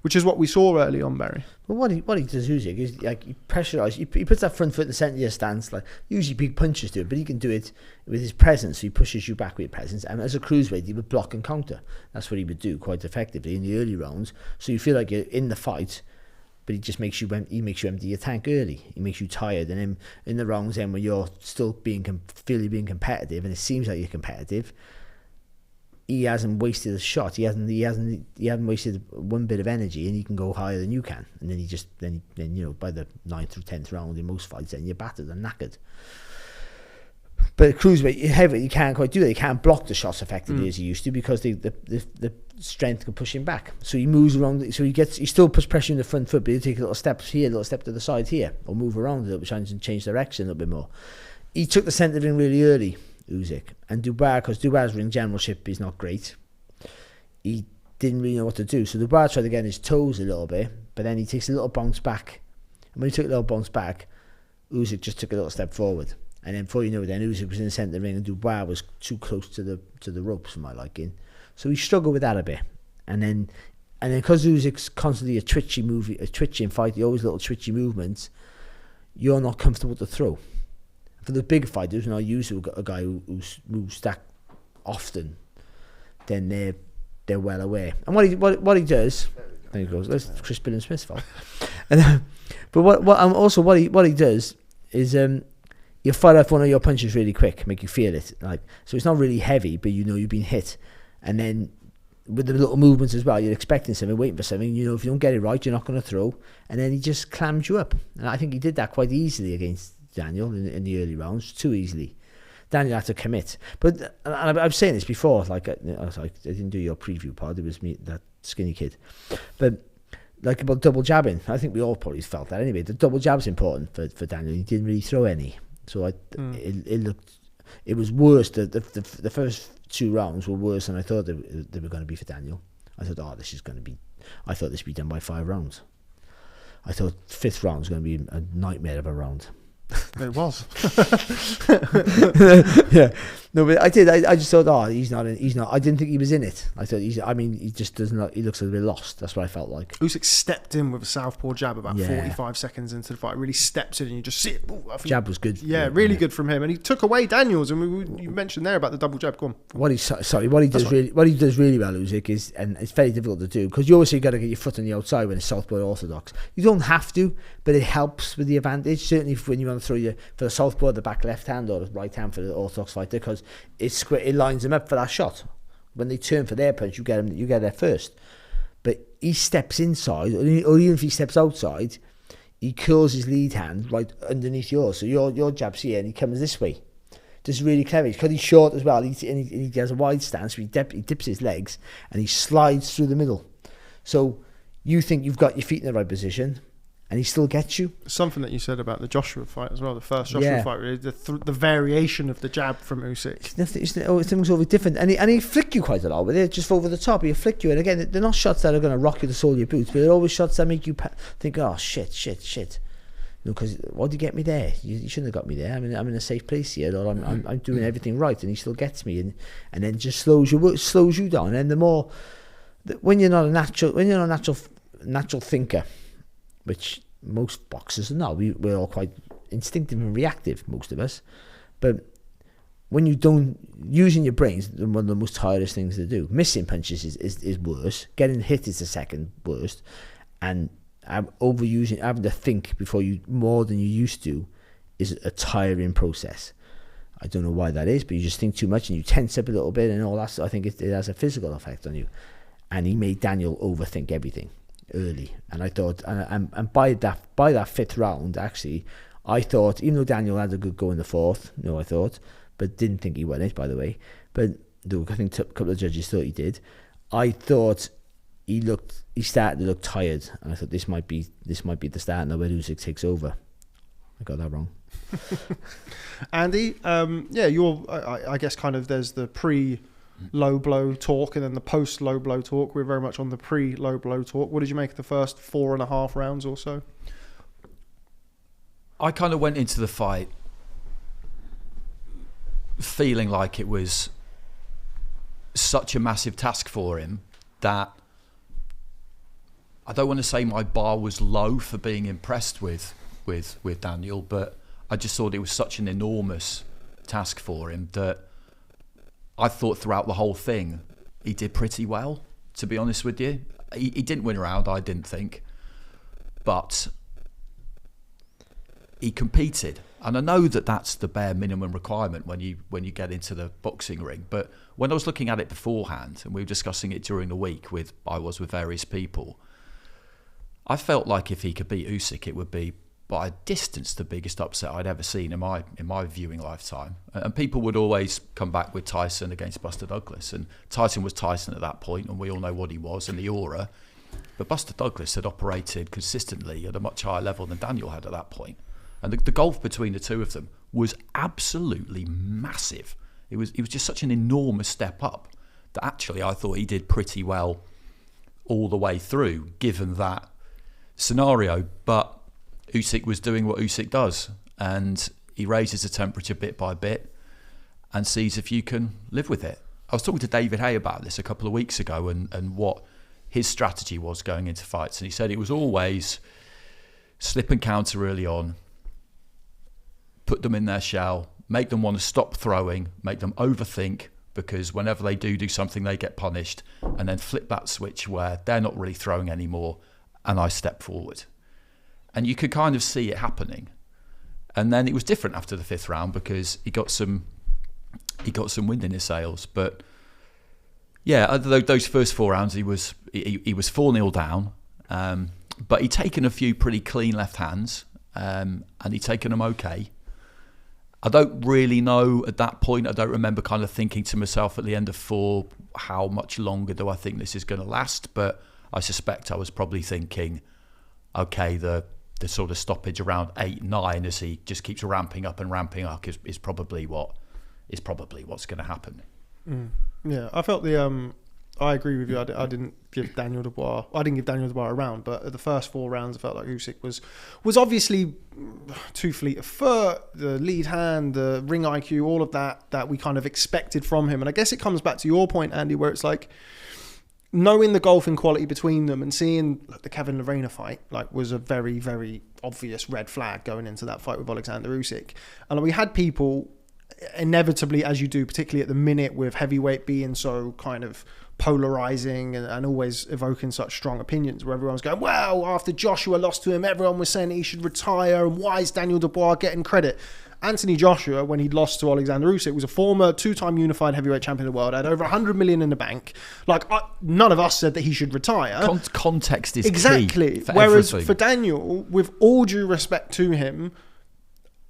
which is what we saw early on, Barry. Well, what he does, Usyk, is like he pressurises. He puts that front foot in the centre of your stance. Like usually big punches do it, but he can do it with his presence. So he pushes you back with his presence. And as a cruiserweight, he would block and counter. That's what he would do quite effectively in the early rounds. So you feel like you're in the fight, but he just makes you empty your tank early. He makes you tired, and then in the rounds, then when you're still being competitive, and it seems like you're competitive, he hasn't wasted a shot. He hasn't wasted one bit of energy, and he can go higher than you can. And then then by the 9th or 10th round in most fights, then you're battered and knackered. But cruiserweight, heavyweight, you can't quite do that. You can't block the shots effectively as he used to, because the strength can push him back. So he moves around. So he still puts pressure in the front foot, but he'll take a little step here, a little step to the side here, or move around a little bit, trying to change direction a little bit more. He took the centre ring really early, Usyk, and Dubois, because Dubois' ring generalship is not great, he didn't really know what to do. So Dubois tried to get on his toes a little bit, but then he takes a little bounce back. And when he took a little bounce back, Usyk just took a little step forward. And then before you know it, then Usyk was in the centre ring, and Dubois was too close to the ropes for my liking. So he struggled with that a bit. And then because Usyk's constantly a twitchy fight, always little twitchy movements, you're not comfortable to throw. For the bigger fighters, when I use a guy who moves that often, then they're well aware. And what he does, there he goes. That's Chris Billen Smith's fault. But what he does is you fire off one of your punches really quick, make you feel it. So it's not really heavy, but you've been hit, and then with the little movements as well, you're expecting something, waiting for something. If you don't get it right, you're not going to throw, and then he just clams you up. And I think he did that quite easily against Daniel in the early rounds, too easily. Daniel had to commit. But I was saying this before, I didn't do your preview pod, it was me, that skinny kid. But about double jabbing, I think we all probably felt that anyway. The double jab's important for Daniel. He didn't really throw any. So it was worse. The first 2 rounds were worse than I thought they were going to be for Daniel. I thought, I thought this would be done by 5 rounds. I thought 5th round was going to be a nightmare of a round. It was. Yeah. No, but I did. I just thought, he's not. I didn't think he was in it. I thought he just doesn't. He looks a bit lost. That's what I felt like. Usyk stepped in with a southpaw jab about 45 seconds into the fight. Really steps in, and you just see it. Jab was good. Yeah, really good from him, and he took away Daniels. And you mentioned there about the double jab. Go on. What he does really well, Usyk, is, and it's very difficult to do, because you obviously got to get your foot on the outside when it's southpaw orthodox. You don't have to, but it helps with the advantage. Certainly when you want to throw for the southpaw, the back left hand, or the right hand for the orthodox fighter, because it lines them up for that shot. When they turn for their punch, you get there first. But he steps inside, or even if he steps outside, he curls his lead hand right underneath yours. So your jab's here, and he comes this way. Just really clever. Because he's short as well, he has a wide stance, so he dips his legs, and he slides through the middle. So you think you've got your feet in the right position, and he still gets you. Something that you said about the Joshua fight as well, the first Joshua fight, really, the variation of the jab from Usyk. Things always different, and he flick you quite a lot with it, just over the top. He'll flick you, and again, they're not shots that are going to rock you the sole of your boots, but they're always shots that make you think, oh shit. Because why'd you get me there? You shouldn't have got me there. I'm in a safe place here, or I'm doing everything right, and he still gets me, and then just slows you down. And the more when you're not a natural thinker, which most boxers are not. We're all quite instinctive and reactive, most of us. But when you don't, using your brains, one of the most tiredest things to do. Missing punches is worse. Getting hit is the second worst. And overusing, having to think before you, more than you used to, is a tiring process. I don't know why that is, but you just think too much and you tense up a little bit and all that. So I think it has a physical effect on you. And he made Daniel overthink everything early, and I thought, and by that 5th round, actually, I thought, even though Daniel had a good go in the 4th, but didn't think he won it, by the way. But I think a couple of judges thought he did. I thought he started to look tired, and I thought this might be the start now where Usyk takes over. I got that wrong. Andy, I guess kind of there's the low blow talk and then the post low blow talk. We're very much on the pre low blow talk. What did you make of the first 4.5 rounds or so? I kind of went into the fight feeling like it was such a massive task for him that I don't want to say my bar was low for being impressed with Daniel, but I just thought it was such an enormous task for him that I thought throughout the whole thing he did pretty well, to be honest with you. He didn't win a round, I didn't think, but he competed, and I know that that's the bare minimum requirement when you get into the boxing ring. But when I was looking at it beforehand, and we were discussing it during the week with various people, I felt like if he could beat Usyk, it would be by a distance the biggest upset I'd ever seen in my viewing lifetime. And people would always come back with Tyson against Buster Douglas, and Tyson was Tyson at that point, and we all know what he was and the aura. But Buster Douglas had operated consistently at a much higher level than Daniel had at that point. And the gulf between the two of them was absolutely massive. It was just such an enormous step up that actually I thought he did pretty well all the way through, given that scenario. But Usyk was doing what Usyk does, and he raises the temperature bit by bit and sees if you can live with it. I was talking to David Hay about this a couple of weeks ago and what his strategy was going into fights, and he said it was always slip and counter early on, put them in their shell, make them want to stop throwing, make them overthink, because whenever they do something, they get punished, and then flip that switch where they're not really throwing anymore, and I step forward. And you could kind of see it happening. And then it was different after the 5th round because he got some wind in his sails. But yeah, those first 4 rounds, he was 4-0 down, but he'd taken a few pretty clean left hands, and he'd taken them okay. I don't really know at that point. I don't remember kind of thinking to myself at the end of 4, how much longer do I think this is going to last? But I suspect I was probably thinking, okay, the sort of stoppage around 8, 9 as he just keeps ramping up is probably what's going to happen. Yeah, I felt I agree with you. I didn't give Daniel Dubois a round, but at the first 4 rounds, I felt like Usyk was obviously too fleet of foot, the lead hand, the ring IQ, all of that we kind of expected from him. And I guess it comes back to your point, Andy, where it's like knowing the golfing quality between them and seeing the Kevin Lerena fight was a very, very obvious red flag going into that fight with Oleksandr Usyk. And we had people inevitably, as you do, particularly at the minute with heavyweight being so kind of polarizing and always evoking such strong opinions, where everyone's going, well, after Joshua lost to him, everyone was saying he should retire, and why is Daniel Dubois getting credit? Anthony Joshua, when he lost to Oleksandr Usyk, was a former 2-time unified heavyweight champion of the world, had over 100 million in the bank. None of us said that he should retire. Context is exactly key for whereas everything. For Daniel, with all due respect to him,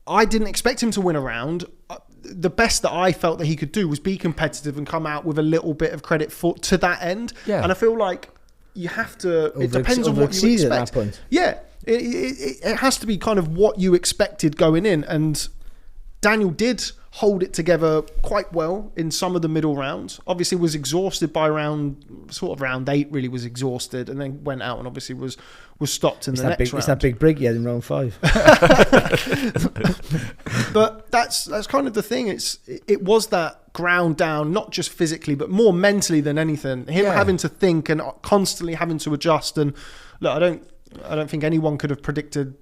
I didn't expect him to win a round. The best that I felt that he could do was be competitive and come out with a little bit of credit to that end. Yeah. And I feel like you have to. It depends on what you expect. At that point. Yeah, it has to be kind of what you expected going in, and Daniel did hold it together quite well in some of the middle rounds. Obviously was exhausted by round 8, really was exhausted, and then went out and obviously was stopped in the next round. It's that big break he had in round 5. But that's kind of the thing. It was that ground down, not just physically, but more mentally than anything. Him having to think and constantly having to adjust. And look, I don't think anyone could have predicted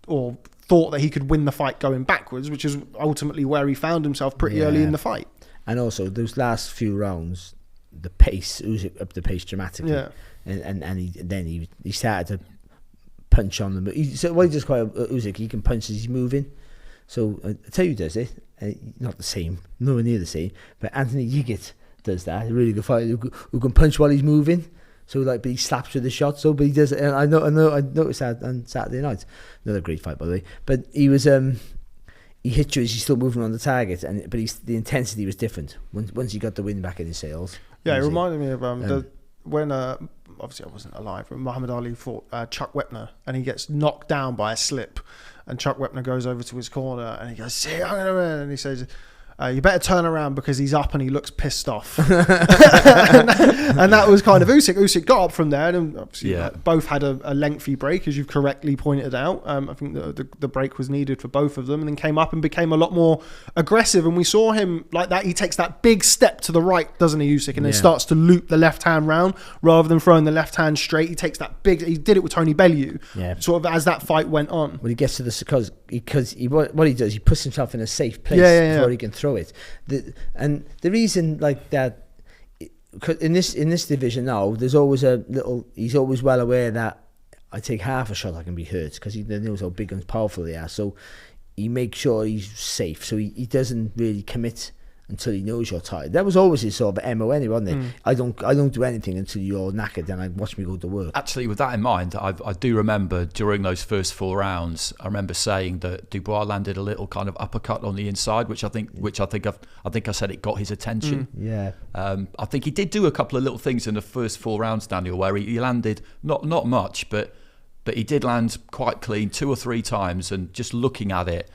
or thought that he could win the fight going backwards, which is ultimately where he found himself pretty early in the fight. And also those last few rounds, the pace, Usyk upped the pace dramatically. Yeah. And he started to punch on them. So what he does quite Usyk, he can punch as he's moving. So I tell you who does it, not the same, nowhere near the same, but Anthony Yiggett does that. A really good fighter who can punch while he's moving. So but he slaps with the shot. So, but he does, and I noticed that on Saturday night. Another great fight, by the way. But he was, he hit you as he's still moving on the target, but the intensity was different once he got the wind back in his sails. Yeah, it reminded me of when obviously I wasn't alive, but Muhammad Ali fought Chuck Wepner, and he gets knocked down by a slip, and Chuck Wepner goes over to his corner and he goes, "See, I'm gonna win," and he says, you better turn around because he's up and he looks pissed off. and that was kind of Usyk. Usyk got up from there, and obviously both had a lengthy break, as you've correctly pointed out. I think the break was needed for both of them, and then came up and became a lot more aggressive. And we saw him like that. He takes that big step to the right, doesn't he, Usyk, and then starts to loop the left hand round rather than throwing the left hand straight. He takes that big. He did it with Tony Bellew, sort of as that fight went on. When he gets to the because what he does, he puts himself in a safe place before he can throw it. And the reason like that, in this division now, there's always he's always well aware that I take half a shot I can be hurt, because he knows how big and powerful they are. So he makes sure he's safe. So he doesn't really commit until he knows you're tired. That was always his sort of MO anyway, wasn't it? I don't do anything until you're knackered, then I watch me go to work. Actually, with that in mind, I do remember during those first 4 rounds, I remember saying that Dubois landed a little kind of uppercut on the inside, which I think I said it got his attention. I think he did do a couple of little things in the first 4 rounds, Daniel, where he landed not much, but he did land quite clean 2 or 3 times, and just looking at it.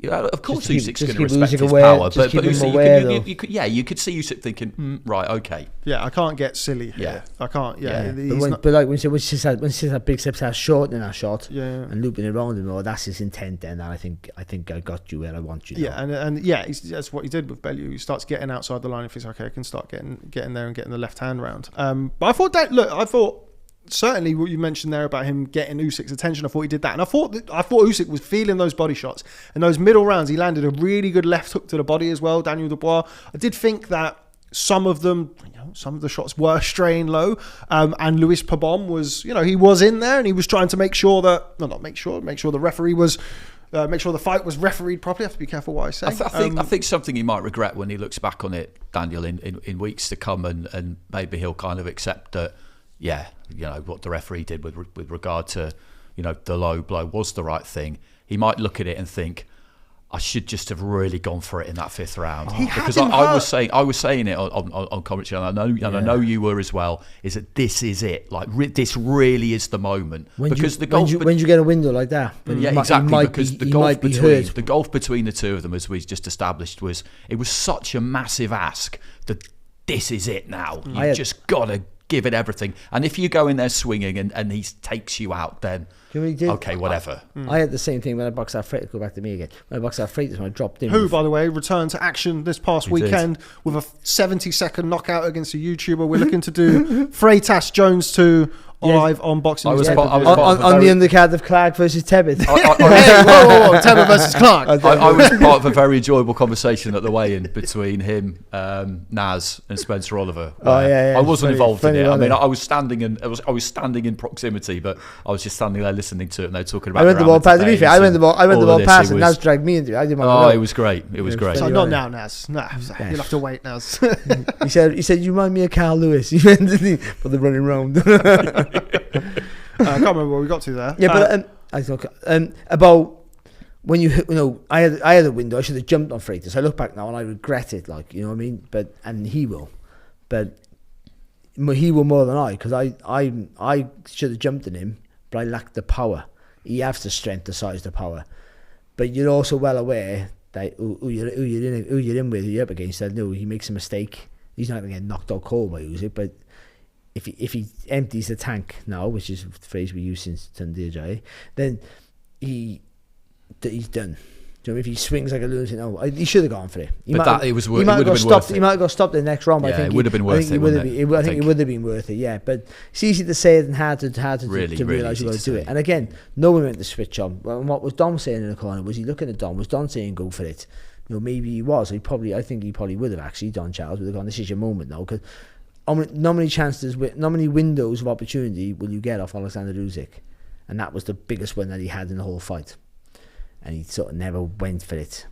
Of course, Usyk's going to respect his power, but Usyk, you could see Usyk thinking, right, okay, I can't get silly here. I can't. But like when she said that big step, starts shortening that shot and looping it around him, that's his intent. Then, and I think I got you where I want you. That's what he did with Bellew. He starts getting outside the line and thinks, okay, I can start getting there and getting the left hand round. But I thought certainly what you mentioned there about him getting Usyk's attention, I thought he did that. And I thought Usyk was feeling those body shots. And those middle rounds, he landed a really good left hook to the body as well, Daniel Dubois. I did think that some of the shots were straying low. And Luis Pabon was, he was in there and he was trying to make sure the referee was... make sure the fight was refereed properly. I have to be careful what I say. I think something he might regret when he looks back on it, Daniel, in weeks to come, and maybe he'll kind of accept that, what the referee did with regard to, the low blow was the right thing. He might look at it and think, I should just have really gone for it in that 5th round. Because I was saying it on commentary, and I know you were as well. Is that this is it? Like this really is the moment. When you get a window like that, exactly. Because the gulf between the two of them, as we just established, was such a massive ask that this is it now. You just got to give it everything. And if you go in there swinging and he takes you out, then okay, whatever. I had the same thing when I boxed out Freitas. Go back to me again. When I boxed out Freitas, when I dropped in. Who, by the way, returned to action this past weekend with a 70-second knockout against a YouTuber. We're looking to do Freitas Jones 2 live on Boxing. On the undercard of Clark versus Tebbit. Whoa, Tebbit versus Clark. I was part of a very enjoyable conversation at the weigh-in between him, Naz, and Spencer Oliver. I wasn't involved in it. I mean, I was standing in proximity, but I was just standing there listening to it, and they were talking about. I went the ball past. To be fair, I went the ball past, and Naz dragged me into it. I didn't want to it was great. It was great. So not now, Naz. No, you'll have to wait, Naz. He said, you remind me of Carl Lewis. He went for the running round. I can't remember where we got to there. Yeah, but about when I had a window. I should have jumped on Freitas. I look back now and I regret it. Like, you know what I mean. But he will more than I, because I should have jumped on him, but I lacked the power. He has the strength, the size, the power. But you're also well aware that who you're in with, who you're up against. That he makes a mistake. He's not going to get knocked out cold by Usyk, but if he empties the tank now, which is the phrase we use since Tundir, then he's done. Do you know, if he swings like a lunatic, he should have gone for it. He might have got stopped the next round. Yeah, I think it would have been worth it. I think it would have been worth it. Yeah, but it's easy to say it and hard to realise you've got to do it. And again, no one went to switch on. And what was Dom saying in the corner? Was he looking at Dom? Was Dom saying go for it? Maybe he was. I think he probably would have actually. Don Charles would have gone, this is your moment now, because not many windows of opportunity will you get off Oleksandr Usyk, and that was the biggest one that he had in the whole fight, and he sort of never went for it,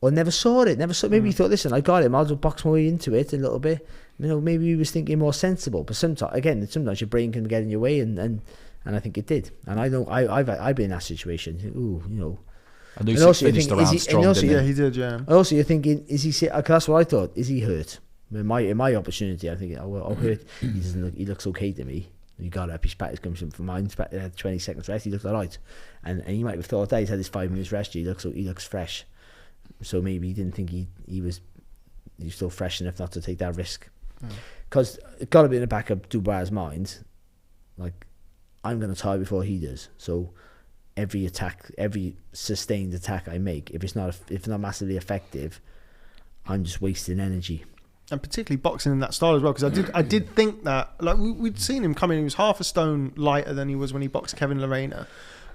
or never saw it. Maybe he thought, listen, I got him, I'll just box my way into it a little bit. Maybe he was thinking more sensible. But sometimes your brain can get in your way, and I think it did. And I know I've been in that situation. And Usyk finished the round strong, didn't he? Yeah, he did. Yeah. And also, you're thinking, is he? That's what I thought. Is he hurt? In my opportunity, I think, I'll hurt. He looks okay to me. He got up, his practice comes from mine, 20 seconds rest, he looks alright. And he might have thought that he's had his 5 minutes rest, he looks fresh. So maybe he didn't think he was still fresh enough not to take that risk. Because it got to be in the back of Dubois' mind, like, I'm going to tie before he does. So every sustained attack I make, if it's not massively effective, I'm just wasting energy. And particularly boxing in that style as well, because I did think that, like, we'd seen him come in, he was half a stone lighter than he was when he boxed Kevin Lerena.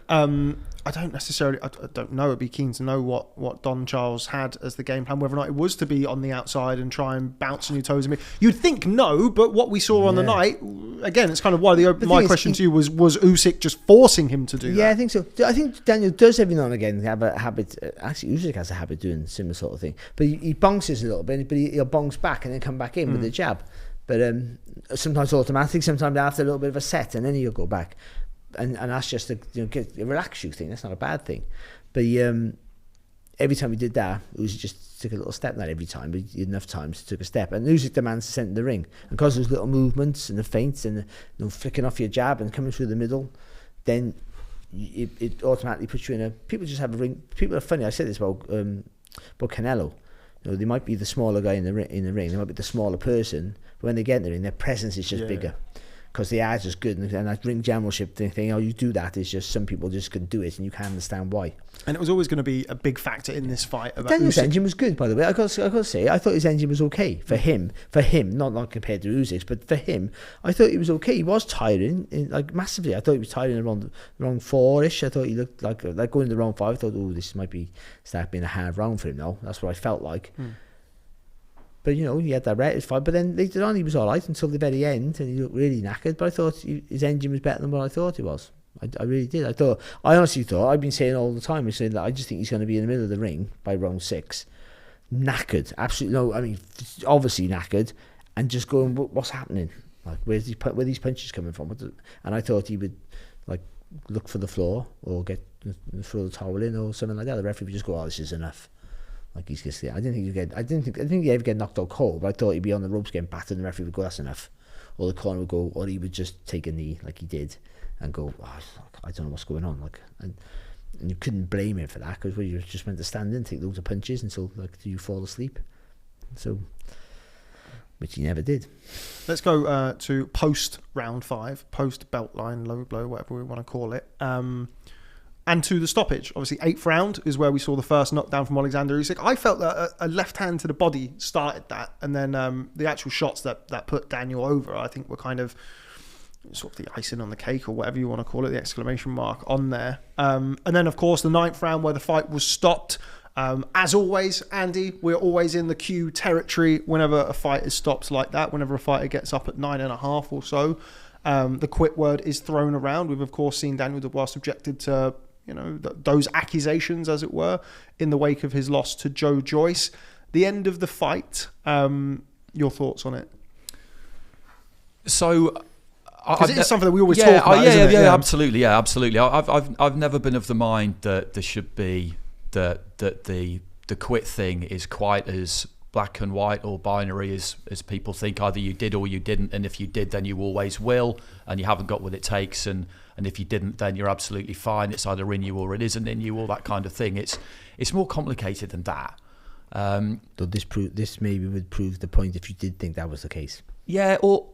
I don't know. I'd be keen to know what Don Charles had as the game plan, whether or not it was to be on the outside and try and bounce on your toes. You'd think no, but what we saw on the night, again, it's kind of why my question to you was Usyk just forcing him to do that? Yeah, I think so. I think Daniel does every now and again have a habit. Actually, Usyk has a habit of doing similar sort of thing. But he bounces a little bit, but he'll bounce back and then come back in with the jab. But sometimes automatic, sometimes after a little bit of a set, and then he'll go back. And that's just a relax you thing. That's not a bad thing. But every time he did that, Usyk just took a little step. Not every time, but he had enough times to take a step. And Usyk demands to center the ring. And because those little movements and the feints and the flicking off your jab and coming through the middle, then it automatically puts you in a... People just have a ring... People are funny. I said this about Canelo. They might be the smaller guy in the ring. They might be the smaller person. But when they get in the ring, their presence is just bigger. Because the ads is good, and that ring generalship thing, you do that, is just some people just can do it, and you can't understand why. And it was always going to be a big factor in this fight. Daniel's engine was good, by the way. I got to say, I thought his engine was okay for him, not compared to Usyk's, but for him, I thought he was okay. He was tiring, like massively. I thought he was tiring around round 4-ish. I thought he looked like going to round 5. I thought, this might be start being a hard round for him now. That's what I felt like. But, he had that rated fight. But then later on, he was all right until the very end, and he looked really knackered. But I thought his engine was better than what I thought it was. I really did. I honestly thought, I've been saying all the time, I said that I just think he's going to be in the middle of the ring by round 6. Knackered. Absolutely, obviously knackered. And just going, what's happening? Like, where these punches coming from? And I thought he would, like, look for the floor or throw the towel in or something like that. The referee would just go, this is enough. Like, he's just there. I didn't think he'd ever get knocked out cold, but I thought he'd be on the ropes getting battered, and the referee would go, that's enough. Or the corner would go, or he would just take a knee like he did and go, I don't know what's going on. Like, and you couldn't blame him for that, because you just meant to stand in, take loads of punches until you fall asleep. So, which he never did. Let's go to post round 5, post belt line, low blow, whatever we want to call it. And to the stoppage. Obviously, 8th round is where we saw the first knockdown from Oleksandr Usyk. I felt that a left hand to the body started that, and then the actual shots that put Daniel over, I think, were kind of sort of the icing on the cake, or whatever you want to call it, the exclamation mark on there. And then, of course, the 9th round where the fight was stopped. As always, Andy, we're always in the Q territory whenever a fight is stopped like that, whenever a fighter gets up at 9.5 or so. The quit word is thrown around. We've, of course, seen Daniel Dubois subjected to those accusations, as it were, in the wake of his loss to Joe Joyce. The end of the fight, your thoughts on it? So, because it's something that we always talk about, isn't it? Absolutely. I've never been of the mind that there should be that the quit thing is quite as black and white or binary as people think. Either you did or you didn't, and if you did, then you always will, and you haven't got what it takes, and if you didn't, then you're absolutely fine. It's either in you or it isn't in you, all that kind of thing. It's more complicated than that. So this maybe would prove the point if you did think that was the case. Or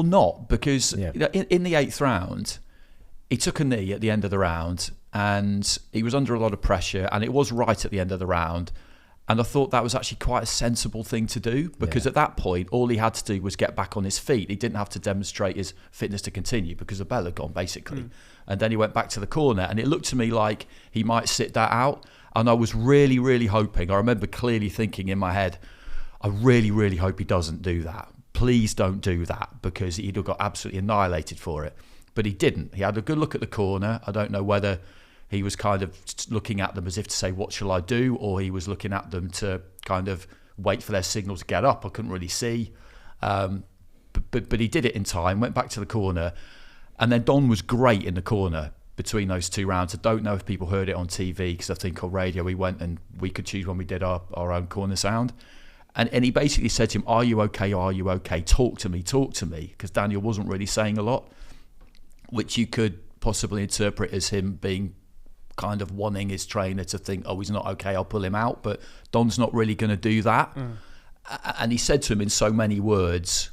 not, because in the 8th round, he took a knee at the end of the round, and he was under a lot of pressure, and it was right at the end of the round. And I thought that was actually quite a sensible thing to do, because at that point, all he had to do was get back on his feet. He didn't have to demonstrate his fitness to continue, because the bell had gone, basically. And then he went back to the corner, and it looked to me like he might sit that out. And I was really, really hoping, I remember clearly thinking in my head, I really, really hope he doesn't do that. Please don't do that, because he'd have got absolutely annihilated for it. But he didn't. He had a good look at the corner. I don't know whether he was kind of looking at them as if to say, what shall I do? Or he was looking at them to kind of wait for their signal to get up. I couldn't really see. But he did it in time, went back to the corner. And then Don was great in the corner between those 2 rounds. I don't know if people heard it on TV, because I think on radio we went and we could choose when we did our own corner sound. And he basically said to him, are you okay? Are you okay? Talk to me. Because Daniel wasn't really saying a lot, which you could possibly interpret as him being kind of wanting his trainer to think, oh, he's not okay, I'll pull him out. But Don's not really going to do that. And he said to him in so many words,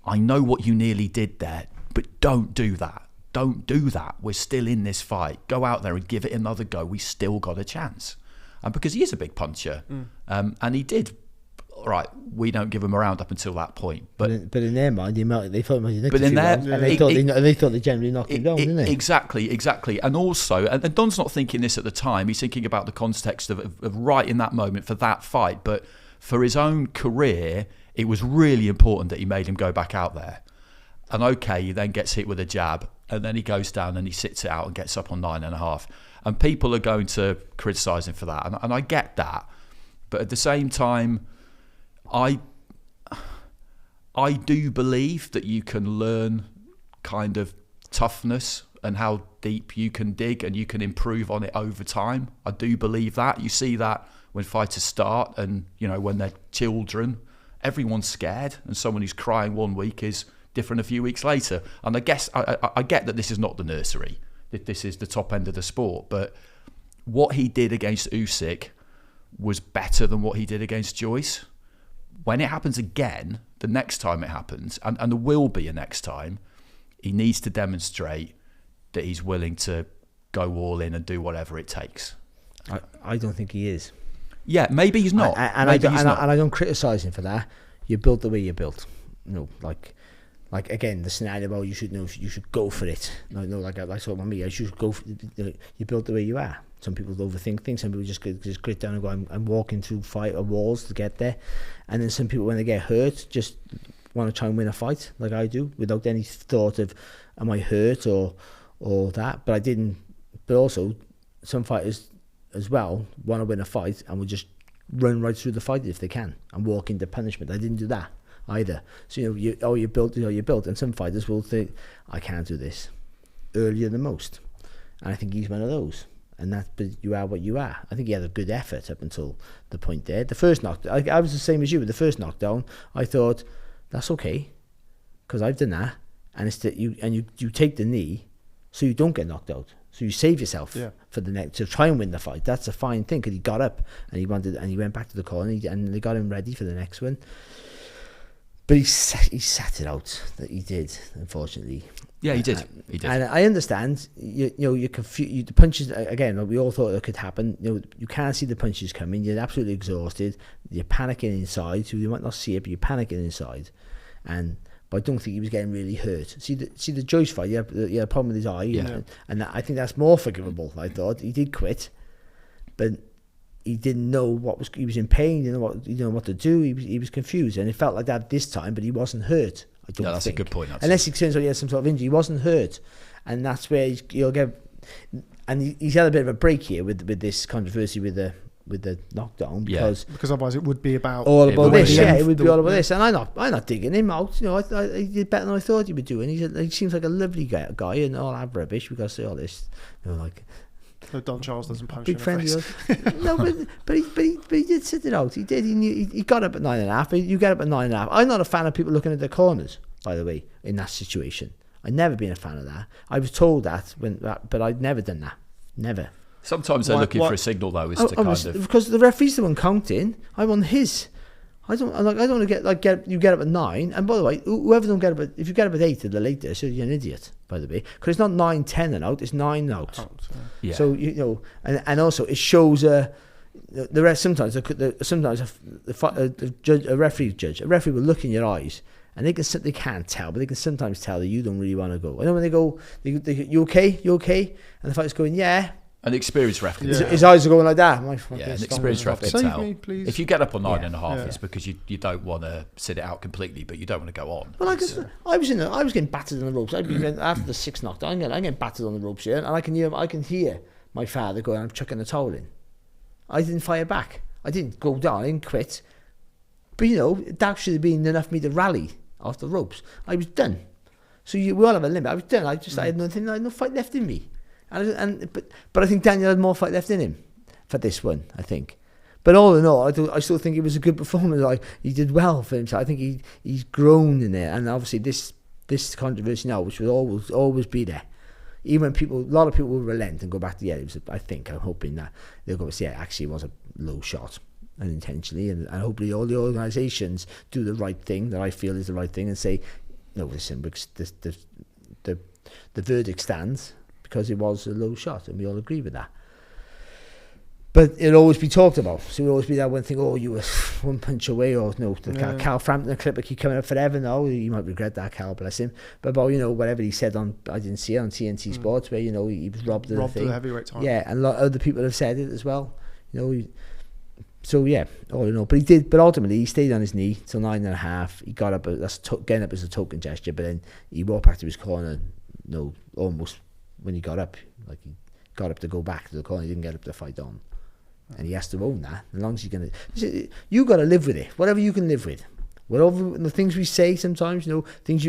I know what you nearly did there, but don't do that. Don't do that. We're still in this fight. Go out there and give it another go. We still got a chance. And because he is a big puncher, and he did, right, we don't give him a round up until that point. But in their mind, they thought he nicked but in their, and they thought they generally knocked him down, didn't they? Exactly. And also, and Don's not thinking this at the time. He's thinking about the context of right in that moment for that fight. But for his own career, it was really important that he made him go back out there. And okay, he then gets hit with a jab, and then he goes down and he sits it out and gets up on 9.5. And people are going to criticise him for that, and I get that. But at the same time, I do believe that you can learn kind of toughness and how deep you can dig, and you can improve on it over time. I do believe that. You see that when fighters start, and when they're children, everyone's scared, and someone who's crying one week is different a few weeks later. And I guess I get that this is not the nursery, that this is the top end of the sport, but what he did against Usyk was better than what he did against Joyce. When it happens again, the next time it happens, and there will be a next time, he needs to demonstrate that he's willing to go all in and do whatever it takes. I don't think he is. Yeah, maybe he's not. And I don't criticise him for that. You're built the way you're built. Like again, the scenario about you should go for it. Like I saw with me, I should go for it. You're built the way you are. Some people overthink things. Some people just grit down and go, I'm walking through fight or walls to get there. And then some people, when they get hurt, just want to try and win a fight, like I do, without any thought of, am I hurt or that? But I didn't. But also, some fighters as well want to win a fight and will just run right through the fight if they can and walk into punishment. I didn't do that either. So you're built, and some fighters will think, I can't do this earlier than most. And I think he's one of those. And but you are what you are. I think he had a good effort up until the point there. The first knockdown, I was the same as you with the first knockdown. I thought, that's okay, because I've done that, and it's that you take the knee, so you don't get knocked out. So you save yourself for the next to try and win the fight. That's a fine thing, because he got up and he went back to the corner, and they got him ready for the next one. But he sat it out. That he did, unfortunately. Yeah, he did. And I understand. You're confused. The punches again. We all thought it could happen. You can't see the punches coming. You're absolutely exhausted. You're panicking inside. So you might not see it, but you're panicking inside. But I don't think he was getting really hurt. See the Joyce fight. He had a problem with his eye, and I think that's more forgivable. I thought he did quit, but he didn't know he was in pain. He didn't know what to do. He was confused, and it felt like that this time. But he wasn't hurt. I don't think. That's a good point. Unless he turns out he had some sort of injury, he wasn't hurt, and that's where you'll get. And he's had a bit of a break here with this controversy with the knockdown because otherwise it would be about all about this. Yeah, it would be all about this. And I'm not digging him out. He did better than I thought he would do. And he seems like a lovely guy, and all that rubbish. We got to say all this, like. No, Don Charles doesn't punch big in friend the face. No, but he did sit it out. He did. He got up at 9.5. You get up at 9.5. I'm not a fan of people looking at their corners, by the way, in that situation. I've never been a fan of that. I was told that but I'd never done that. Never. Sometimes they're looking for a signal though, because the referee's the one counting. I want his. I don't want to you get up at 9. And by the way, whoever don't get up if you get up at 8 at the latest, you're an idiot. By the way, because it's not 9, 10 and out, it's 9 out. Yeah. So and also it shows the rest. Sometimes a referee will look in your eyes, and they can't tell, but they can sometimes tell that you don't really want to go. I know when they go, you okay, and the fighter's going, yeah. An experienced ref can tell. His eyes are going like that. An experienced ref can tell. Me, please. If you get up on 9.5, it's because you don't want to sit it out completely, but you don't want to go on. Well, I was getting battered on the ropes. After the 6th knockdown, I'm getting battered on the ropes here, and I can hear my father going, I'm chucking the towel in. I didn't fire back. I didn't go down. I didn't quit. But that should have been enough for me to rally off the ropes. I was done. So we all have a limit. I was done. I had nothing. I had no fight left in me. But I think Daniel had more fight left in him for this one, I think. But all in all, I still think it was a good performance. Like, he did well for himself. I think he's grown in there. And obviously this controversy now, which will always be there. Even when a lot of people will relent and go back to, I'm hoping that they'll go and say, actually it was a low shot unintentionally, and hopefully all the organisations do the right thing that I feel is the right thing and say, no, listen, because the verdict stands because it was a low shot, and we all agree with that. But it'll always be talked about. So it'll always be that one thing, you were one punch away, or no, Cal Frampton clip will keep coming up forever. No, you might regret that, Cal, bless him. But about, whatever he said I didn't see it on TNT Sports, where, he was robbed of the thing. The heavyweight title. Yeah, and a lot of other people have said it as well. So yeah, but he did. But ultimately, he stayed on his knee till 9.5. He got up. That's getting up as a token gesture. But then he walked back to his corner. Almost when he got up, like he got up to go back to the corner. He didn't get up to fight on, and he has to own that. As long as he's you got to live with it. Whatever you can live with. Whatever the things we say sometimes, the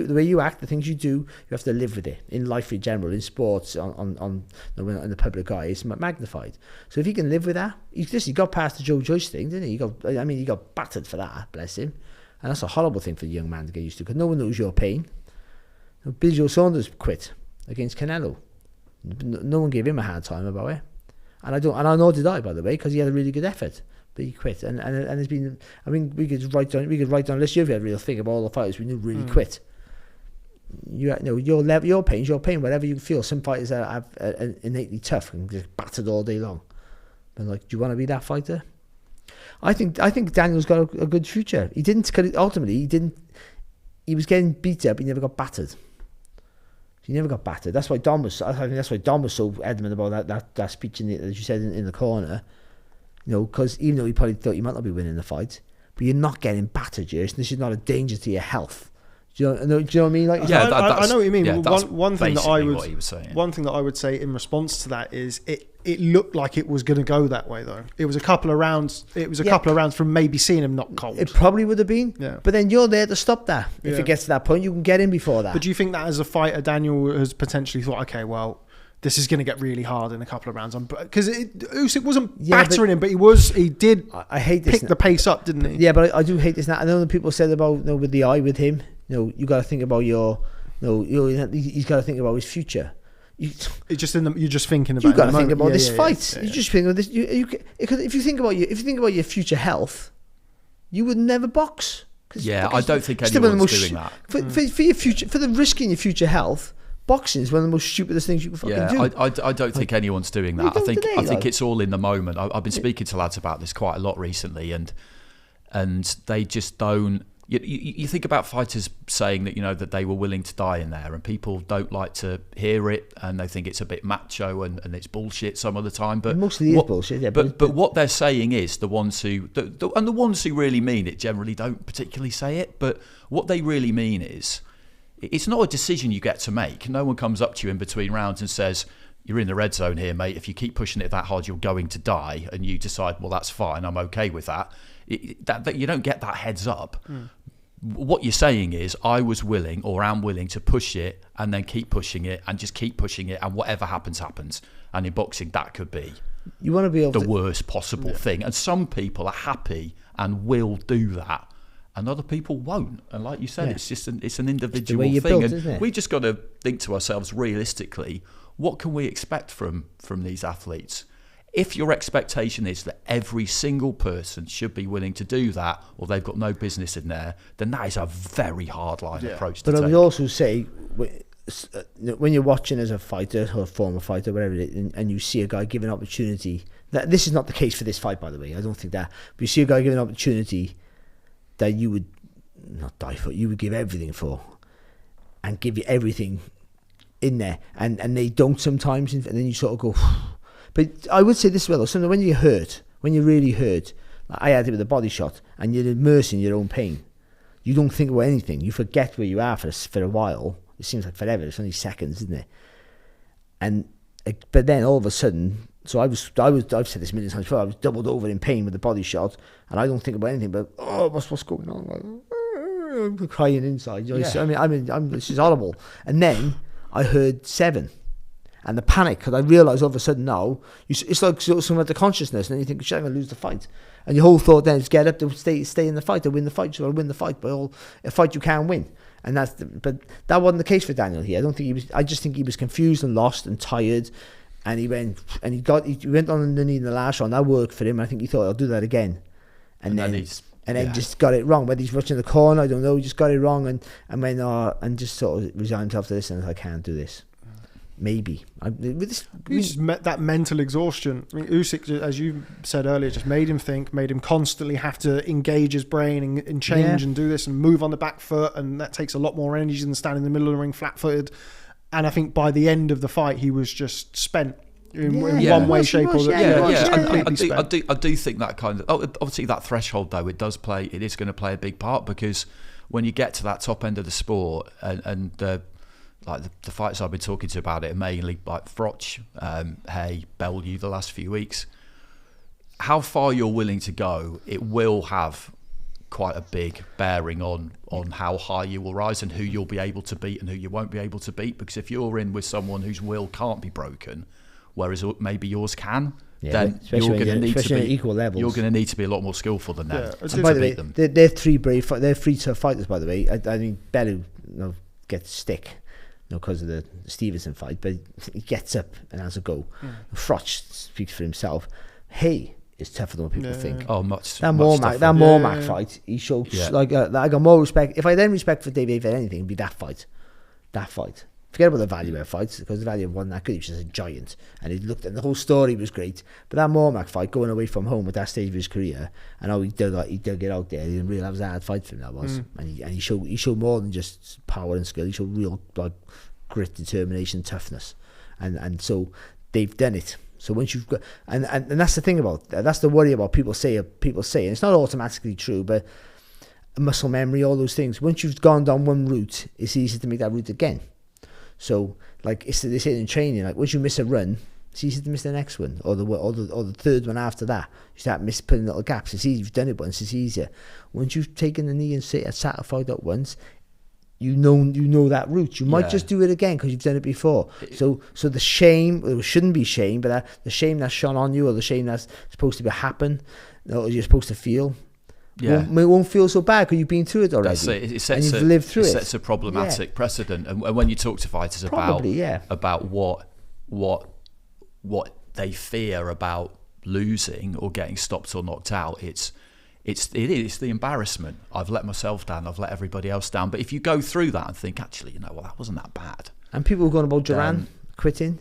way you act, the things you do, you have to live with it. In life in general, in sports, on the public eye, it's magnified. So if he can live with that, he got past the Joe Joyce thing, didn't he? He got battered for that, bless him. And that's a horrible thing for the young man to get used to, because no one knows your pain. Billy Joe Saunders quit against Canelo. No one gave him a hard time about it, and I nor did I, by the way, because he had a really good effort. But he quit, and it's been. We could write down a list. You've had a real thing about all the fighters we knew really quit. Your pain's your pain. Whatever you feel. Some fighters have innately tough and just battered all day long. But do you want to be that fighter? I think Daniel's got a good future. He didn't. Ultimately, he didn't. He was getting beat up. He never got battered. He never got battered. That's why Dom was. I think that's why Dom was so adamant about that speech that you said in the corner. Because even though he probably thought you might not be winning the fight, but you're not getting battered, Jason. This is not a danger to your health. Do you know what I mean? I know what you mean. Yeah, one thing that I would say in response to that is it looked like it was going to go that way, though. It was a couple of rounds. It was a couple of rounds from maybe seeing him knock cold. It probably would have been. Yeah. But then you're there to stop that. If it gets to that point, you can get in before that. But do you think that as a fighter, Daniel has potentially thought, okay, well, this is going to get really hard in a couple of rounds, because Usyk wasn't battering him, but he did. I hate this. Pick the pace up, didn't he? Yeah, but I do hate this now. I know the people said about with the eye with him. You got to think about he's got to think about his future. You're just thinking about. You got to think about this fight. You just think of this. If you think about your future health, you would never box. I don't think anyone's doing that. For your future, for the risking your future health. Boxing is one of the most stupidest things you can fucking do. I don't think anyone's doing that. I think it's all in the moment. I've been speaking to lads about this quite a lot recently, and they just don't. You think about fighters saying that that they were willing to die in there, and people don't like to hear it, and they think it's a bit macho and it's bullshit some of the time. But mostly is bullshit. Yeah, but what they're saying is the ones who really mean it generally don't particularly say it. But what they really mean is, it's not a decision you get to make. No one comes up to you in between rounds and says, you're in the red zone here, mate. If you keep pushing it that hard, you're going to die. And you decide, well, that's fine. I'm okay with that. That you don't get that heads up. What you're saying is, I was willing or am willing to push it and then keep pushing it and just keep pushing it. And whatever happens, happens. And in boxing, that could be you want to be able the worst possible thing. And some people are happy and will do that. And other people won't. And like you said, it's an individual thing. Built, and we just got to think to ourselves realistically, what can we expect from these athletes? If your expectation is that every single person should be willing to do that, or they've got no business in there, then that is a very hard line approach to take. But I would also say, when you're watching as a fighter or a former fighter, whatever it is, and you see a guy give an opportunity, this is not the case for this fight, by the way. I don't think that. But you see a guy give an opportunity that you would not die for, you would give everything for, and give you everything in there, and they don't sometimes, and then you sort of go. But I would say this as well, so when you're hurt, when you're really hurt, like I had it with a body shot, and you're immersed in your own pain, you don't think about anything, you forget where you are for a while. It seems like forever, it's only seconds, isn't it? But then all of a sudden, so I've said this a million times before, I was doubled over in pain with the body shot, and I don't think about anything but, what's going on? Like, I'm crying inside. This is horrible. And then I heard 7, and the panic, because I realised all of a sudden now, it's like something like the consciousness, and then you think, shit, I'm going to lose the fight. And your whole thought then is get up to stay in the fight, to win the fight, so I'll win the fight, but a fight you can't win. And but that wasn't the case for Daniel here. I just think he was confused and lost and tired, and he went on the knee in the last round. That worked for him. I think he thought, I'll do that again, and then just got it wrong. Whether he's rushing the corner, I don't know. He just got it wrong and just sort of resigned himself to this, and I can't do this. Maybe he just met that mental exhaustion. I mean, Usyk, as you said earlier, just made him think, made him constantly have to engage his brain and change and do this and move on the back foot, and that takes a lot more energy than standing in the middle of the ring flat-footed. And I think by the end of the fight, he was just spent in one way, shape, or the other. I do think that kind of obviously that threshold though it is going to play a big part, because when you get to that top end of the sport and the fights I've been talking to about it are mainly like Froch, Hay, Bellew the last few weeks. How far you're willing to go, it will have quite a big bearing on how high you will rise and who you'll be able to beat and who you won't be able to beat. Because if you're in with someone whose will can't be broken, whereas maybe yours can, then you're going to need to be equal levels. You're going to need to be a lot more skillful than them and by the way, beat them. They're three tough fighters. By the way, I mean Bellew gets stick. Because of the Stevenson fight, but he gets up and has a go. Froch speaks for himself. Hay is tougher than what people think. Oh, much. That Mormac fight, he showed I got more respect. If I had any respect for David for anything, it'd be that fight. Forget about the value of fights, because the value of one that good, he was just a giant, and and the whole story was great. But that Mormac fight, going away from home at that stage of his career, and how he did get out there, he didn't realise that hard fight for him that was, and he showed more than just power and skill. He showed real grit, determination, toughness, and so they've done it. So once you've got, and that's the thing about that's the worry about people say, and it's not automatically true, but muscle memory, all those things. Once you've gone down one route, it's easy to make that route again. So, like they say in training, like once you miss a run, it's easy to miss the next one, or the third one after that. You start putting little gaps. It's easy. You've done it once. It's easier. Once you've taken the knee and satisfied that once, you know that route. You might just do it again because you've done it before. So the shame, it shouldn't be shame, but the shame that's shone on you, or the shame that's supposed to happen, or you're supposed to feel. It won't feel so bad because you've been through it already. That's it. And you've lived through it. It sets a problematic precedent. And when you talk to fighters about what they fear about losing or getting stopped or knocked out, it is the embarrassment. I've let myself down. I've let everybody else down. But if you go through that and think, actually, that wasn't that bad. And people were going about Duran quitting,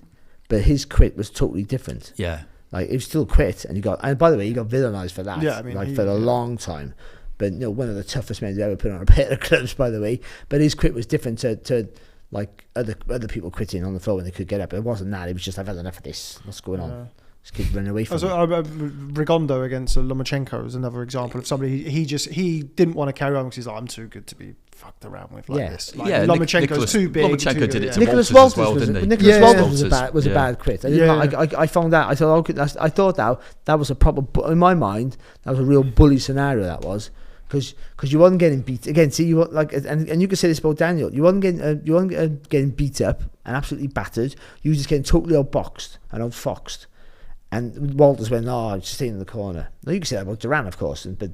but his quit was totally different. Yeah. Like, he still quit, and by the way, he got villainized for that. Yeah, I mean, for a long time. But one of the toughest men to ever put on a pair of gloves, by the way. But his quit was different to like other people quitting on the floor when they could get up. It wasn't that. It was just, I've had enough of this. What's going on? Just keep running away from it. Rigondeaux against Lomachenko is another example of somebody he didn't want to carry on because he's like, I'm too good to be fucked around with this. Lomachenko's too big. Lomachenko did it to Nicholas Walters as well, didn't he? Nicholas Walters was a bad quit. I found that. I thought that was a proper, in my mind, that was a real bully scenario. That was because you wasn't getting beat again. See, you and you can say this about Daniel. You wasn't getting beat up and absolutely battered. You were just getting totally outboxed and outfoxed. And Walters went, just staying in the corner. Now you can say that about Duran, of course, but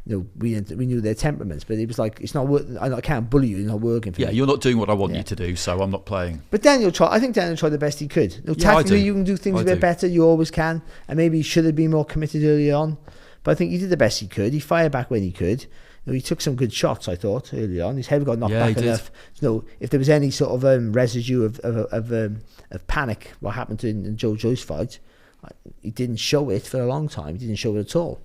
we knew their temperaments. But it was like, it's not working. I can't bully you. You're not working for me. Yeah, you're not doing what I want you to do, so I'm not playing. But I think Daniel tried the best he could. Tactically, you can do things a bit better. You always can, and maybe he should have been more committed early on. But I think he did the best he could. He fired back when he could. He took some good shots, I thought, early on. His head got knocked back enough. If there was any sort of residue of panic, what happened in Joe Joyce fight, he didn't show it for a long time. He didn't show it at all.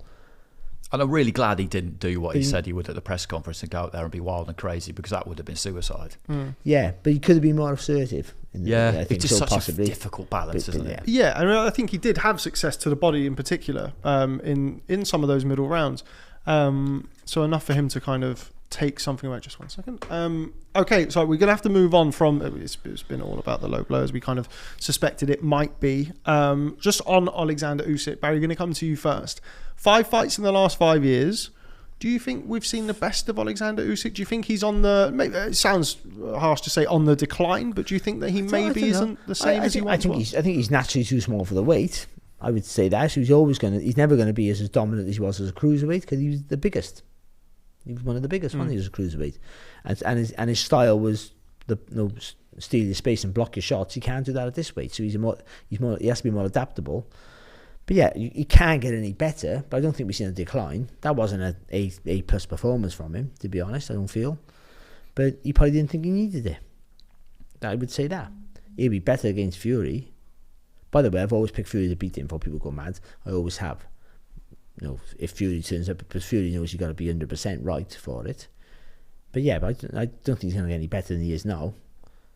And I'm really glad he didn't do what he said he would at the press conference and go out there and be wild and crazy, because that would have been suicide. Yeah, but he could have been more assertive. I think it's just such a difficult balance, isn't it? Yeah, and I think he did have success to the body in particular in some of those middle rounds. So enough for him to kind of take something away. Just 1 second. Okay, so we're going to have to move on from, it's been all about the low blow as we kind of suspected it might be. Just on Oleksandr Usyk, Barry, going to come to you first. 5 fights in the last 5 years. Do you think we've seen the best of Oleksandr Usyk? Do you think he's on the, maybe, it sounds harsh to say on the decline, but do you think that he maybe isn't the same as he once was? I think he's naturally too small for the weight. I would say that. So he's never going to be as dominant as he was as a cruiserweight, because he was the biggest. He was one of the biggest one. He was a cruiserweight, and his style was steal your space and block your shots. He can't do that at this weight, so he has to be more adaptable. But yeah, you can't get any better. But I don't think we've seen a decline. That wasn't an A+ performance from him, to be honest. I don't feel, but he probably didn't think he needed it. I would say that he'd be better against Fury. By the way, I've always picked Fury to beat him before people go mad. I always have. If Fury turns up, because Fury knows you got to be 100% right for it. But yeah, I don't think he's going to get any better than he is now.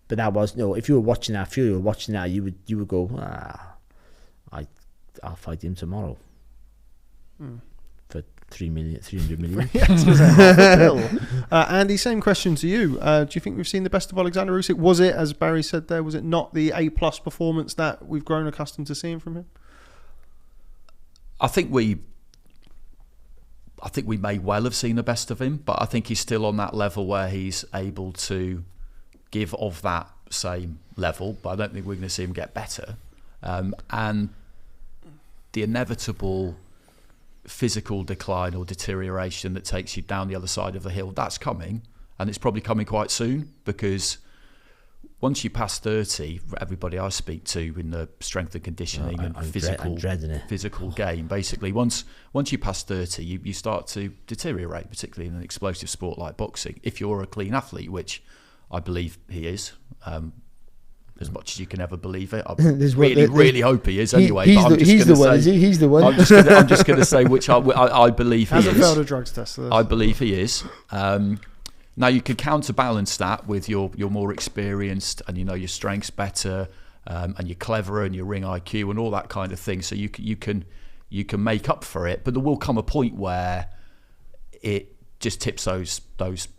But that was if you were watching that, Fury were watching that, you would go, I'll fight him tomorrow for 300 million. Andy, same question to you. Do you think we've seen the best of Oleksandr Usyk? Was it, as Barry said there, was it not the A+ performance that we've grown accustomed to seeing from him? I think we may well have seen the best of him, but I think he's still on that level where he's able to give of that same level, but I don't think we're going to see him get better. And the inevitable physical decline or deterioration that takes you down the other side of the hill, that's coming, and it's probably coming quite soon, because once you pass 30, everybody I speak to in the strength and conditioning and physical game, basically, once you pass 30, you start to deteriorate, particularly in an explosive sport like boxing, if you're a clean athlete, which I believe he is, as much as you can ever believe it. I really hope he is anyway. He's the one. I'm just going to say which I believe he is. Hasn't failed a drugs test. I believe he is. Now you can counterbalance that with you're more experienced and you know your strengths better, and you're cleverer and your ring IQ and all that kind of thing. So you can make up for it, but there will come a point where it just tips those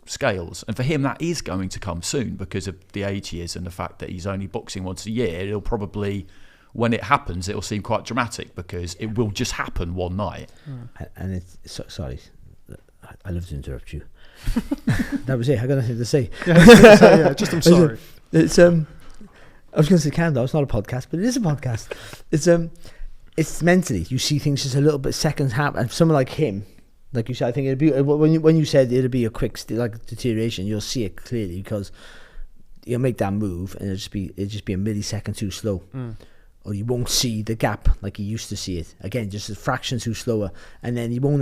scales. And for him, that is going to come soon because of the age he is and the fact that he's only boxing once a year. It'll probably, when it happens, it'll seem quite dramatic because it will just happen one night. And it's sorry, I love to interrupt you. That was it. I got nothing to say. I'm sorry. It's I was going to say Canada. It's not a podcast, but it is a podcast. It's mentally you see things just a little bit seconds happen. And someone like him, like you said, I think it'd be when you said it'd be a quick deterioration. You'll see it clearly because you'll make that move and it'll just be a millisecond too slow. Or you won't see the gap like you used to see it. Again, just a fraction too slower, and then he won't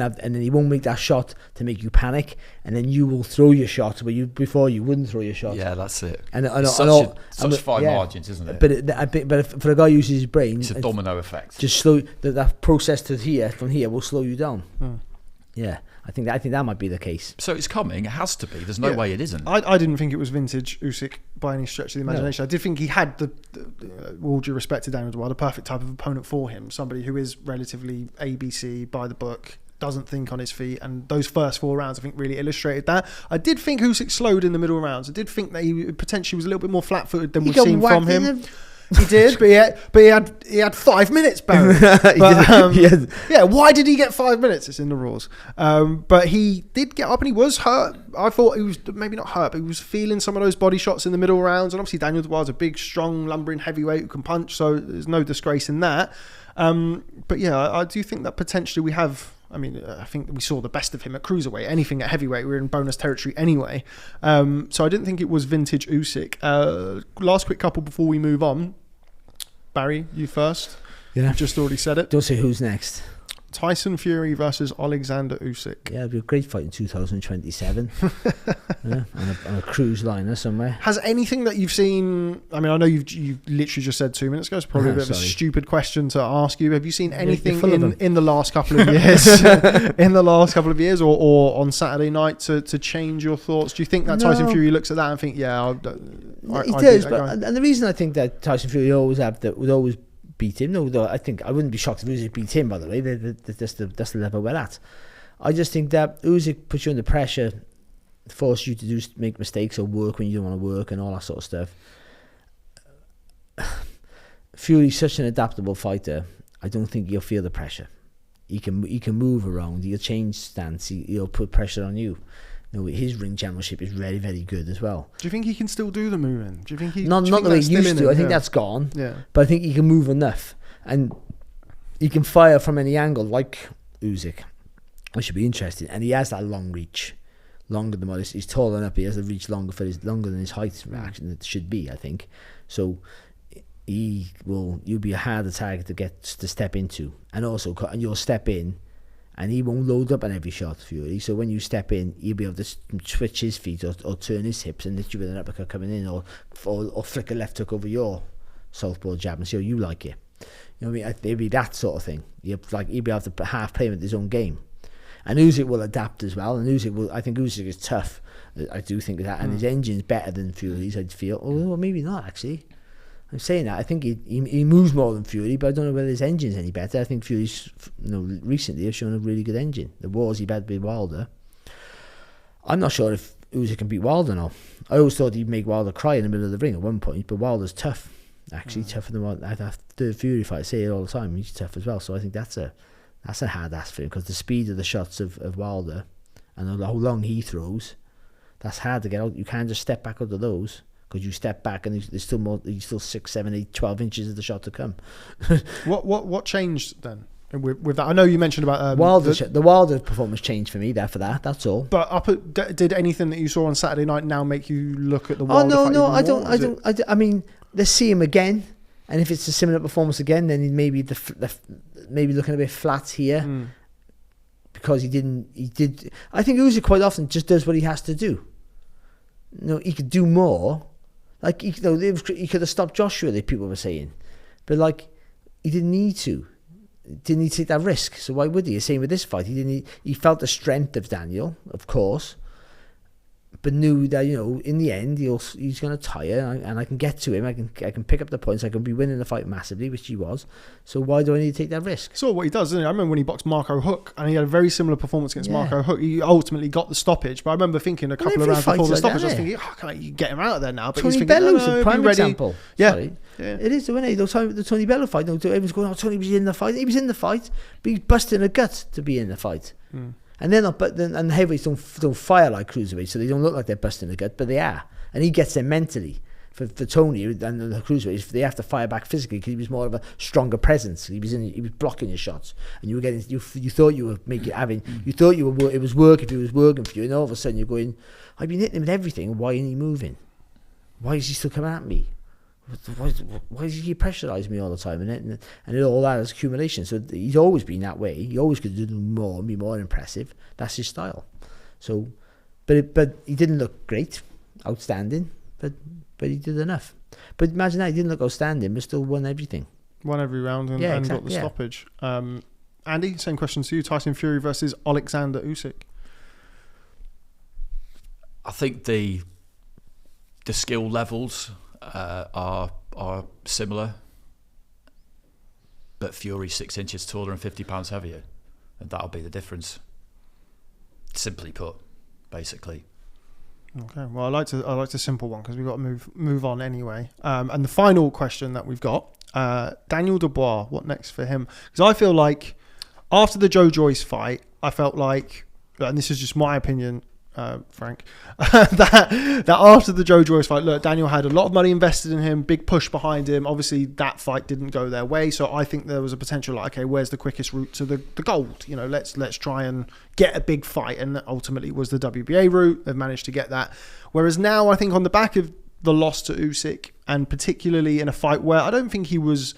make that shot to make you panic, and then you will throw your shot where before you wouldn't throw your shot. Yeah, that's it. And such fine margins, isn't it? But for a guy who uses his brain, it's a domino effect. Just slow that process from here will slow you down. Yeah, I think that might be the case. So it's coming. It has to be. There's no way it isn't. I didn't think it was vintage Usyk by any stretch of the imagination. I did think he had the all due respect to Daniel Dubois, the perfect type of opponent for him. Somebody who is relatively ABC, by the book, doesn't think on his feet, and those first 4 rounds I think really illustrated that. I did think Usyk slowed in the middle rounds. I did think that he potentially was a little bit more flat-footed than we've seen from him. He did, but he had 5 minutes, Barry. Why did he get 5 minutes? It's in the rules. But he did get up and he was hurt. I thought he was maybe not hurt, but he was feeling some of those body shots in the middle rounds. And obviously Daniel Dubois is a big, strong, lumbering heavyweight who can punch, so there's no disgrace in that. But yeah, I do think that potentially we have. I mean, I think we saw the best of him at cruiserweight. Anything at heavyweight, we're in bonus territory anyway. So I didn't think it was vintage Usyk. Last quick couple before we move on. Barry, you first. Yeah. You just already said it. Don't say who's next. Tyson Fury versus Oleksandr Usyk. Yeah, it'll be a great fight in 2027. On a cruise liner somewhere. Has anything that you've seen, I mean, I know you've literally just said 2 minutes ago, it's probably a bit of a stupid question to ask you. Have you seen anything in the last couple of years or on Saturday night to change your thoughts? Do you think that Tyson Fury looks at that and think, he does, and the reason I think that Tyson Fury would always beat him, though I think I wouldn't be shocked if Usyk beat him, by the way. That's the level we're at. I just think that Usyk puts you under pressure, force you to make mistakes or work when you don't want to work and all that sort of stuff. Fury's such an adaptable fighter. I don't think he'll feel the pressure. He can move around. He'll change stance. He'll put pressure on you. His ring generalship is very, very good as well. Do you think he can still do the moving? Do you think he not the way he used to? I think that's gone. Yeah, but I think he can move enough, and he can fire from any angle like Usyk. Which should be interesting, and he has that long reach. longer than what he's taller enough. He has to reach longer than his height reaction it should be, I think. So you'll be a harder target to step into, and also you'll step in, and he won't load up on every shot, Fury. So when you step in, you'll be able to switch his feet or turn his hips and hit you with an uppercut coming in, or flick a left hook over your southpaw jab and see how you like it. You know what I mean? It'd be that sort of thing. He'll be able to half play with his own game. And Usyk will adapt as well. And I think Usyk is tough. I do think that. And his engine's better than Fury's, I'd feel. Oh, well, maybe not, actually. I'm saying that. I think he moves more than Fury, but I don't know whether his engine's any better. I think Fury's, recently has shown a really good engine. The wars he had with Wilder. I'm not sure if Usyk can beat Wilder now. I always thought he'd make Wilder cry in the middle of the ring at one point, but Wilder's tough. Actually, tougher than what the Fury fight. I say it all the time. He's tough as well. So I think that's a hard ask for him, because the speed of the shots of Wilder and how long he throws, that's hard to get out. You can't just step back out of those, because you step back and there's still more. There's still 6, 7, 8, 12 inches of the shot to come. What changed then with that? I know you mentioned about the Wilder performance changed for me. That's all. But did anything that you saw on Saturday night now make you look at the Wilder fight? No, I don't. I mean, let's see him again, and if it's a similar performance again, then he maybe maybe looking a bit flat here, because he did. I think Usyk quite often just does what he has to do. He could do more. Like he could have stopped Joshua, the people were saying, but like he didn't need to. Didn't need to take that risk. So why would he? Same with this fight. He felt the strength of Daniel, of course, but knew that in the end he's going to tire, and I can get to him. I can pick up the points. I can be winning the fight massively, which he was. So why do I need to take that risk? So what he does, isn't it? I remember when he boxed Marco Huck, and he had a very similar performance against Marco Huck. He ultimately got the stoppage, but I remember thinking a couple of rounds before the stoppage, I was thinking, can I get him out of there now? But Tony he's thinking, Bellows, a prime example. Yeah. It is, isn't it? The Tony Bellow fight, everyone's going, Tony was in the fight. He was in the fight, but he's busting a gut to be in the fight. And they're not, and the heavyweights don't fire like cruiserweights, so they don't look like they're busting the gut, but they are. And he gets them mentally. For Tony and the cruiserweights, they have to fire back physically, because he was more of a stronger presence. He was blocking your shots, and you were getting. You thought you were You thought it was work if he was working for you, and all of a sudden you're going, I've been hitting him with everything. Why isn't he moving? Why is he still coming at me? Why does he pressurise me all the time? And all that is accumulation. So he's always been that way. He always could do more and be more impressive. That's his style. So, but he didn't look great, outstanding. But he did enough. But imagine that, he didn't look outstanding, but still won everything. Won every round and got the stoppage. Andy, same question to you. Tyson Fury versus Oleksandr Usyk. I think the skill levels are similar, but Fury's 6 inches taller and 50 pounds heavier, and that'll be the difference. Simply put, basically. Okay, well, I like the simple one, because we've got to move on anyway. And the final question that we've got, Daniel Dubois, what next for him? Because I feel like after the Joe Joyce fight, I felt like, and this is just my opinion, Frank, that after the Joe Joyce fight, look, Daniel had a lot of money invested in him, big push behind him. Obviously, that fight didn't go their way, so I think there was a potential like, okay, where's the quickest route to the gold? Let's try and get a big fight, and ultimately was the WBA route. They've managed to get that. Whereas now, I think on the back of the loss to Usyk, and particularly in a fight where I don't think he was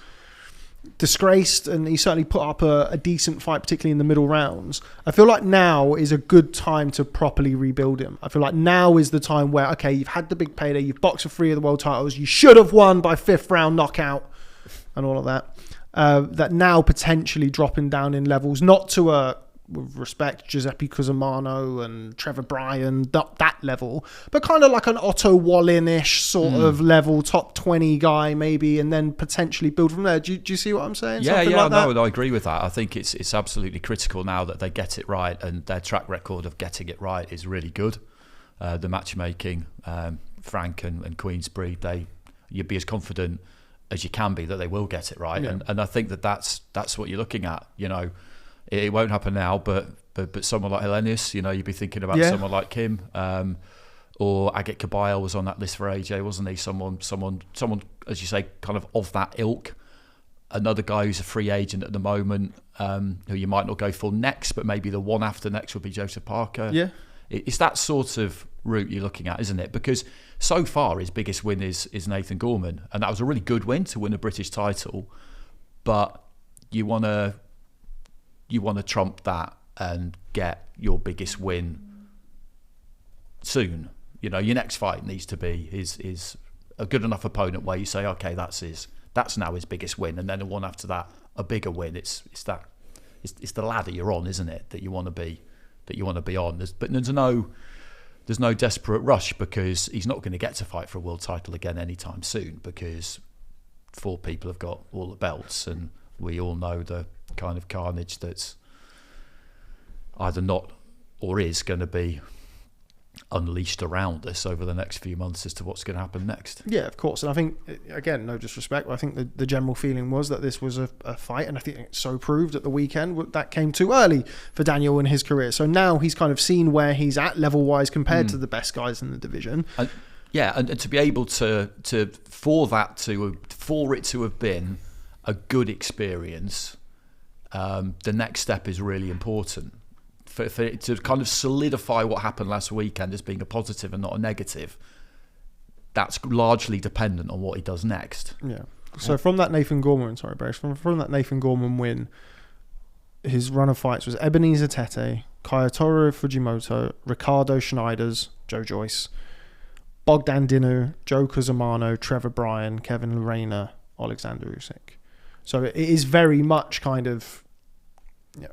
disgraced, and he certainly put up a decent fight, particularly in the middle rounds, I feel like now is a good time to properly rebuild him. I feel like now is the time where, okay, you've had the big payday, you've boxed for 3 of the world titles, you should have won by 5th round knockout and all of that, that now potentially dropping down in levels, not to a, with respect, Giuseppe Cusimano and Trevor Bryan, that level, but kind of like an Otto Wallin-ish sort of level, top 20 guy maybe, and then potentially build from there. Do you see what I'm saying? Yeah, I agree with that. I think it's absolutely critical now that they get it right, and their track record of getting it right is really good. The matchmaking, Frank and Queensbury, you'd be as confident as you can be that they will get it right, and I think that's what you're looking at. It won't happen now, but someone like Hellenius, you'd be thinking about someone like Kim, or Agit Kabayel was on that list for AJ, wasn't he? Someone, as you say, kind of that ilk. Another guy who's a free agent at the moment, who you might not go for next, but maybe the one after next would be Joseph Parker. Yeah. It's that sort of route you're looking at, isn't it? Because so far his biggest win is Nathan Gorman, and that was a really good win to win a British title. But you want to trump that and get your biggest win soon. You know, your next fight needs to be is a good enough opponent where you say, okay, that's now his biggest win, and then the one after that, a bigger win. It's the ladder you're on, isn't it? That you want to be on. There's no desperate rush, because he's not going to get to fight for a world title again anytime soon, because 4 people have got all the belts, and we all know the kind of carnage that's either not or is going to be unleashed around us over the next few months as to what's going to happen next. Yeah, of course. And I think, again, no disrespect, but I think the general feeling was that this was a fight, and I think it's so proved at the weekend that came too early for Daniel in his career. So now he's kind of seen where he's at level-wise compared to the best guys in the division. And to be able for it to have been a good experience, the next step is really important. For it to kind of solidify what happened last weekend as being a positive and not a negative, that's largely dependent on what he does next. Yeah. So from that Nathan Gorman, from that Nathan Gorman win, his run of fights was Ebenezer Tete, Kayotaro Fujimoto, Ricardo Schneiders, Joe Joyce, Bogdan Dinu, Joe Cusumano, Trevor Bryan, Kevin Rayner, Oleksandr Usyk. So it is very much kind of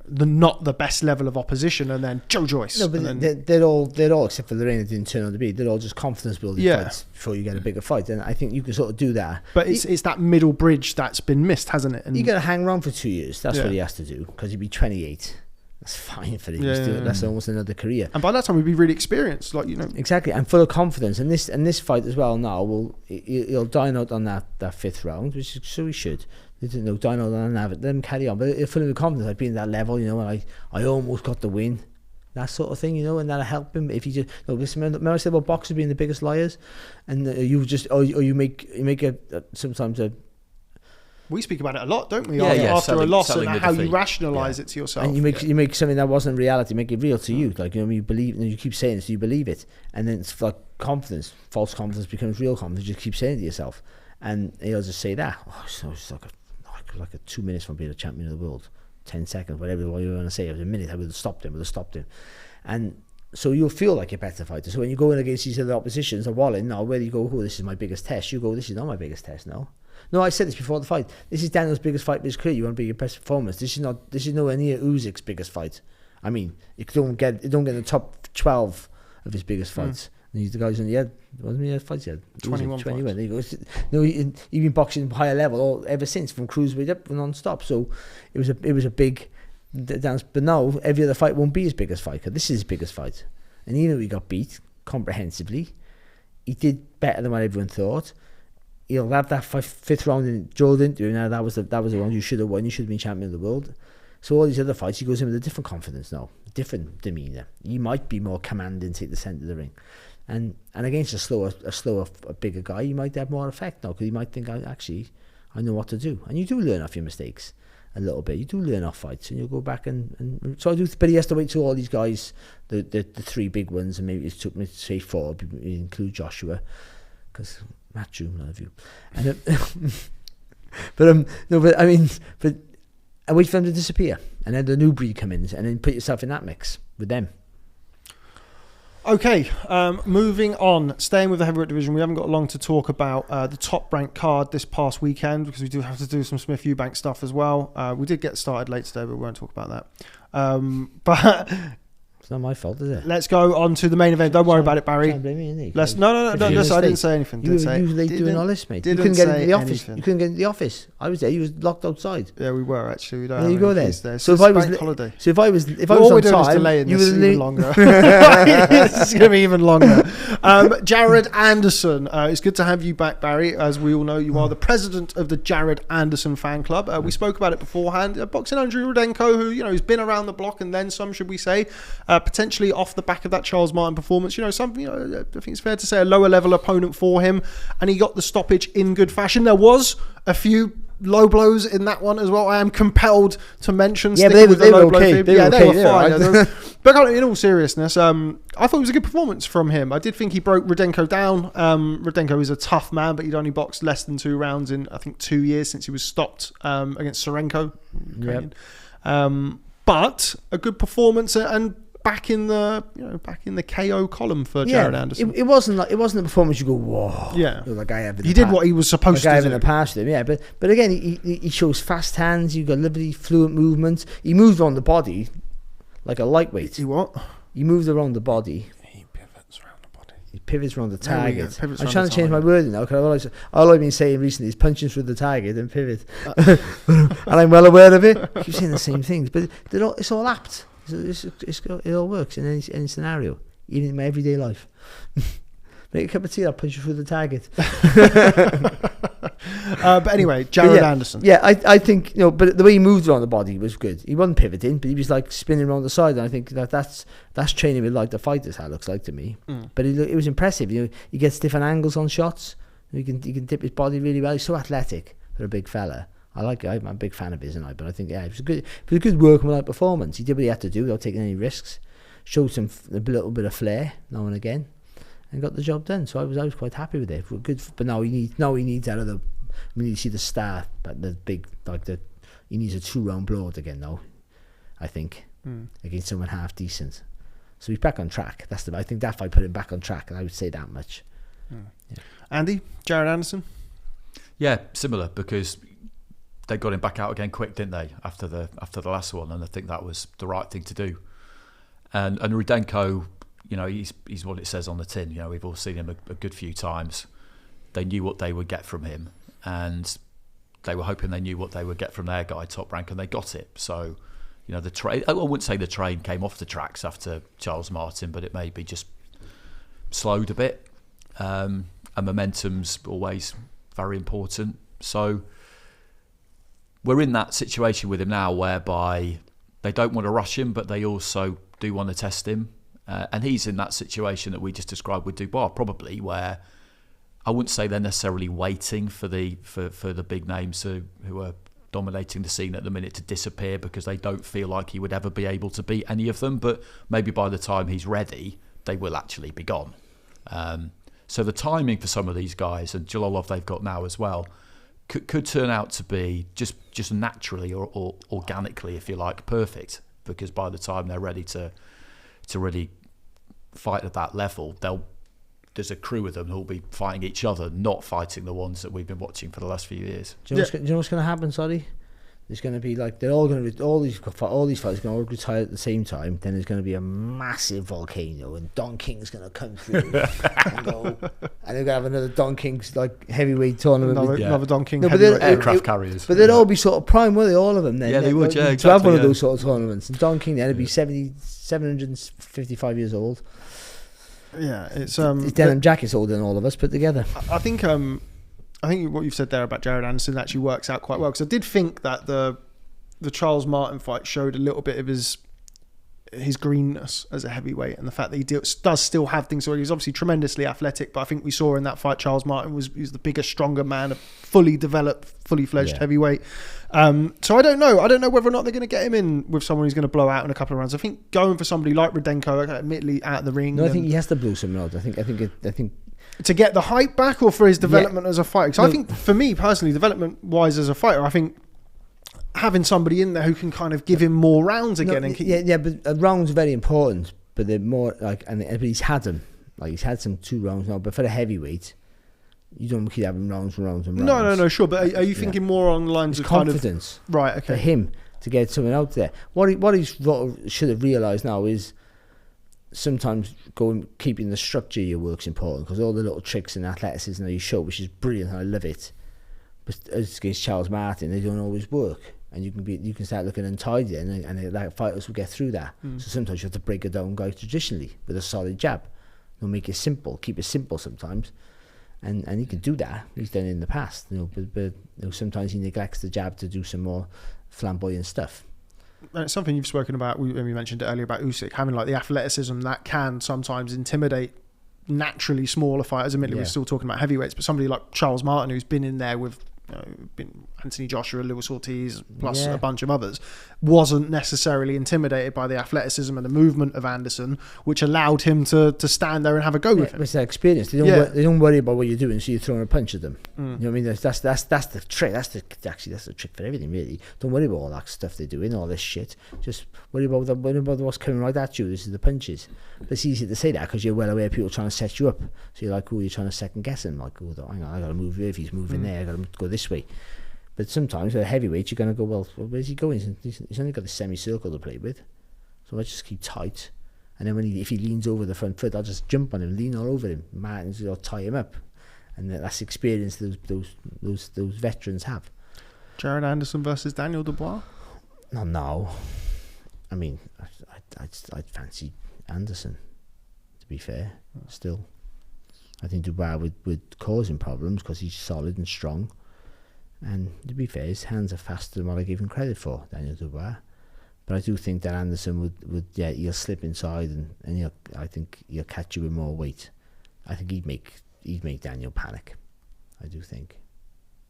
not the best level of opposition, and then Joe Joyce. No, but they're all except for Lorena didn't turn out to be. They're all just confidence building fights before you get a bigger fight, and I think you can sort of do that. But it's that middle bridge that's been missed, hasn't it? And you got to hang around for 2 years. That's what he has to do, because he'd be 28. That's fine for him. That's almost another career. And by that time, he'd be really experienced, exactly, and full of confidence. And this fight as well now he'll dine out on that 5th round, which so he should. They didn't know dine out on that. Let him carry on, but he'll fill him with confidence. I've been at that level, and I almost got the win, that sort of thing, and that'll help him if he just. Remember I said about boxers being the biggest liars, and you just you make sometimes a. We speak about it a lot, don't we? After a loss, and how defeat. You rationalise it to yourself. And you make something that wasn't reality, make it real to you. You believe, and you keep saying it, so you believe it. And then it's like confidence, false confidence becomes real confidence. You just keep saying it to yourself. And he'll just say that. So it's like a 2 minutes from being a champion of the world. 10 seconds, whatever you want to say. It was a minute, I would have stopped him. And so you'll feel like a better fighter. So when you go in against these other oppositions, whether you go, this is my biggest test, you go, this is not my biggest test, no. No, I said this before the fight. This is Daniel's biggest fight of his career. You want to be your best performance. This is nowhere near Usyk's biggest fight. I mean, you don't get in the top 12 of his biggest fights. And he's the guys in the head. Wasn't he? Fights he had 21. There you go. He's been boxing higher level ever since, from cruiserweight up non-stop. So it was a big dance. But now every other fight won't be his biggest fight, because this is his biggest fight. And even though he got beat comprehensively, he did better than what everyone thought. He'll have that 5th round in Joe didn't do. Now that was the round you should have won. You should have been champion of the world. So all these other fights, he goes in with a different confidence now, different demeanour. He might be more commanding, take the centre of the ring, and against a slower, bigger guy, he might have more effect now, because he might think, I know what to do. And you do learn off your mistakes a little bit. You do learn off fights, and you'll go back and so I do. But he has to wait till all these guys, the 3 big ones, and maybe it took me to say 4, include Joshua, because. Matthew, none of you. And, but I wait for them to disappear, and then the new breed come in, and then put yourself in that mix with them. Okay, moving on. Staying with the heavyweight division, we haven't got long to talk about the top-ranked card this past weekend, because we do have to do some Smith Eubank stuff as well. We did get started late today, but we won't talk about that. But it's not my fault, is it? Let's go on to the main event. Don't worry about it, Barry. Can't blame me, innit? No. Listen, I didn't say anything. You were late doing all this, mate. You couldn't get into the office. You couldn't get into the office. I was there. You was locked outside. Yeah, we were actually. We don't. There you go then. There. So if I was holiday. So if I was all on time, delaying you were even longer. It's going to be even longer. Jared Anderson. It's good to have you back, Barry. As we all know, you are the president of the Jared Anderson fan club. We spoke about it beforehand. Boxing Andrew Rudenko, who has been around the block and then some, should we say, potentially off the back of that Charles Martin performance. I think it's fair to say a lower level opponent for him, and he got the stoppage in good fashion. There was a few low blows in that one as well. I am compelled to mention. Yeah, sticking but with they the were low blow okay. thing. They were They okay, were fine. But in all seriousness, I thought it was a good performance from him. I did think he broke Rudenko down. Rudenko is a tough man, but he'd only boxed less than 2 rounds in, I think, 2 years since he was stopped against Sorenko. Yep. But a good performance and back in the KO column for Jared Anderson. It wasn't a performance you go, whoa. Yeah, like I have. He did what he was supposed to do. In the past, yeah. But again, he shows fast hands. You got lovely fluent movement. He moved on the body like a lightweight. He what? He moved around the body. He pivots around the body. He pivots around the target. I'm trying to change my wording now because all I've been saying recently is punching through the target and pivot, and I'm well aware of it. I keep saying the same things, but it's all apt. It all works in any scenario, even in my everyday life. Make a cup of tea, I'll punch you through the target. But anyway, Jared Anderson. Yeah, I think, but the way he moved around the body was good. He wasn't pivoting, but he was like spinning around the side. And I think that's training with like the fighters, how it looks like to me. But it was impressive. He gets different angles on shots. He can dip his body really well. He's so athletic for a big fella. I'm a big fan of his, but I think it was a good workmanlike performance. He did what he had to do without taking any risks. Showed a little bit of flair now and again, and got the job done. So I was quite happy with it. Good, but now he needs that other. We need to see the star, but he needs a 2-round blowout again now. I think against someone half decent. So he's back on track. I think that fight put him back on track, and I would say that much. Yeah. Andy, Jared Anderson. Yeah, similar because they got him back out again quick, didn't they? After the last one, and I think that was the right thing to do. And Rudenko, he's what it says on the tin. We've all seen him a good few times. They knew what they would get from him, and they were hoping they knew what they would get from their guy, Top Rank, and they got it. So, the train. I wouldn't say the train came off the tracks after Charles Martin, but it maybe just slowed a bit. And momentum's always very important. So we're in that situation with him now whereby they don't want to rush him, but they also do want to test him. And he's in that situation that we just described with Dubois, probably, where I wouldn't say they're necessarily waiting for the big names who are dominating the scene at the minute to disappear because they don't feel like he would ever be able to beat any of them. But maybe by the time he's ready, they will actually be gone. So the timing for some of these guys, and Jalolov they've got now as well, could turn out to be just naturally or organically, if you like, perfect. Because by the time they're ready to really fight at that level, there's a crew of them who'll be fighting each other, not fighting the ones that we've been watching for the last few years. Do you know what's going to happen, sorry? There's going to be they're all going to all these fighters going to all retire at the same time. Then there's going to be a massive volcano, and Don King's going to come through and go, and they're going to have another Don King's heavyweight tournament. Another Don King aircraft carriers. But they'd all be sort of prime, were they? All of them then. Yeah, they would. Yeah, exactly. To have one of those sort of tournaments, and Don King then would be 755 years old. Yeah, it's his denim jacket's older than all of us put together. I think what you've said there about Jared Anderson actually works out quite well, because I did think that the Charles Martin fight showed a little bit of his greenness as a heavyweight, and the fact that he does still have things. So he's obviously tremendously athletic, but I think we saw in that fight Charles Martin was the bigger, stronger man, a fully developed, fully fledged heavyweight. So I don't know whether or not they're going to get him in with someone who's going to blow out in a couple of rounds. I think going for somebody like Rudenko, admittedly out of the ring. No, I think he has to blow someone out. I think to get the hype back, or for his development as a fighter. Because I think, for me personally, development wise as a fighter, I think having somebody in there who can kind of give him more rounds again. But a round's very important. But they're more but he's had them. He's had some 2 rounds now. But for the heavyweight, you don't keep having rounds. No, sure. But are you thinking more on the lines of confidence? Kind of, right. Okay. For him to get someone out there, what he should have realised now is sometimes keeping the structure of your work's important, because all the little tricks and athleticism that you show, which is brilliant, I love it. But as against Charles Martin, they don't always work. And you can start looking untidy, and fighters will get through that. So sometimes you have to break it down, guys, traditionally with a solid jab. They'll make it simple, keep it simple sometimes, and he can do that. He's done it in the past, but sometimes he neglects the jab to do some more flamboyant stuff. And it's something you've spoken about. We mentioned it earlier about Usyk having the athleticism that can sometimes intimidate naturally smaller fighters. Admittedly, we're still talking about heavyweights, but somebody like Charles Martin, who's been in there with. Anthony Joshua, Lewis Ortiz, plus a bunch of others, wasn't necessarily intimidated by the athleticism and the movement of Anderson, which allowed him to stand there and have a go with him. It's their experience. They don't worry about what you're doing, so you're throwing a punch at them. You know what I mean? That's the trick. That's the trick for everything, really. Don't worry about all that stuff they're doing, all this shit. Just worry about what's coming right at you. This is the punches. But it's easy to say that because you're well aware of people trying to set you up. So you're like, you're trying to second guess him. Like, hang on, I got to move here. If he's moving there, I got to go this way. But sometimes with a heavyweight, you're going to go, well, where's he going? He's only got the semicircle to play with. So let's just keep tight. And then if he leans over the front foot, I'll just jump on him, lean all over him. Martins will tie him up. And that's experience those veterans have. Jared Anderson versus Daniel Dubois? Not now. I mean, I'd fancy Anderson, to be fair, still. I think Dubois would cause him problems because he's solid and strong. And to be fair, his hands are faster than what I give him credit for, Daniel Dubois. But I do think that Anderson he'll slip inside and I think he'll catch you with more weight. I think he'd make Daniel panic. I do think.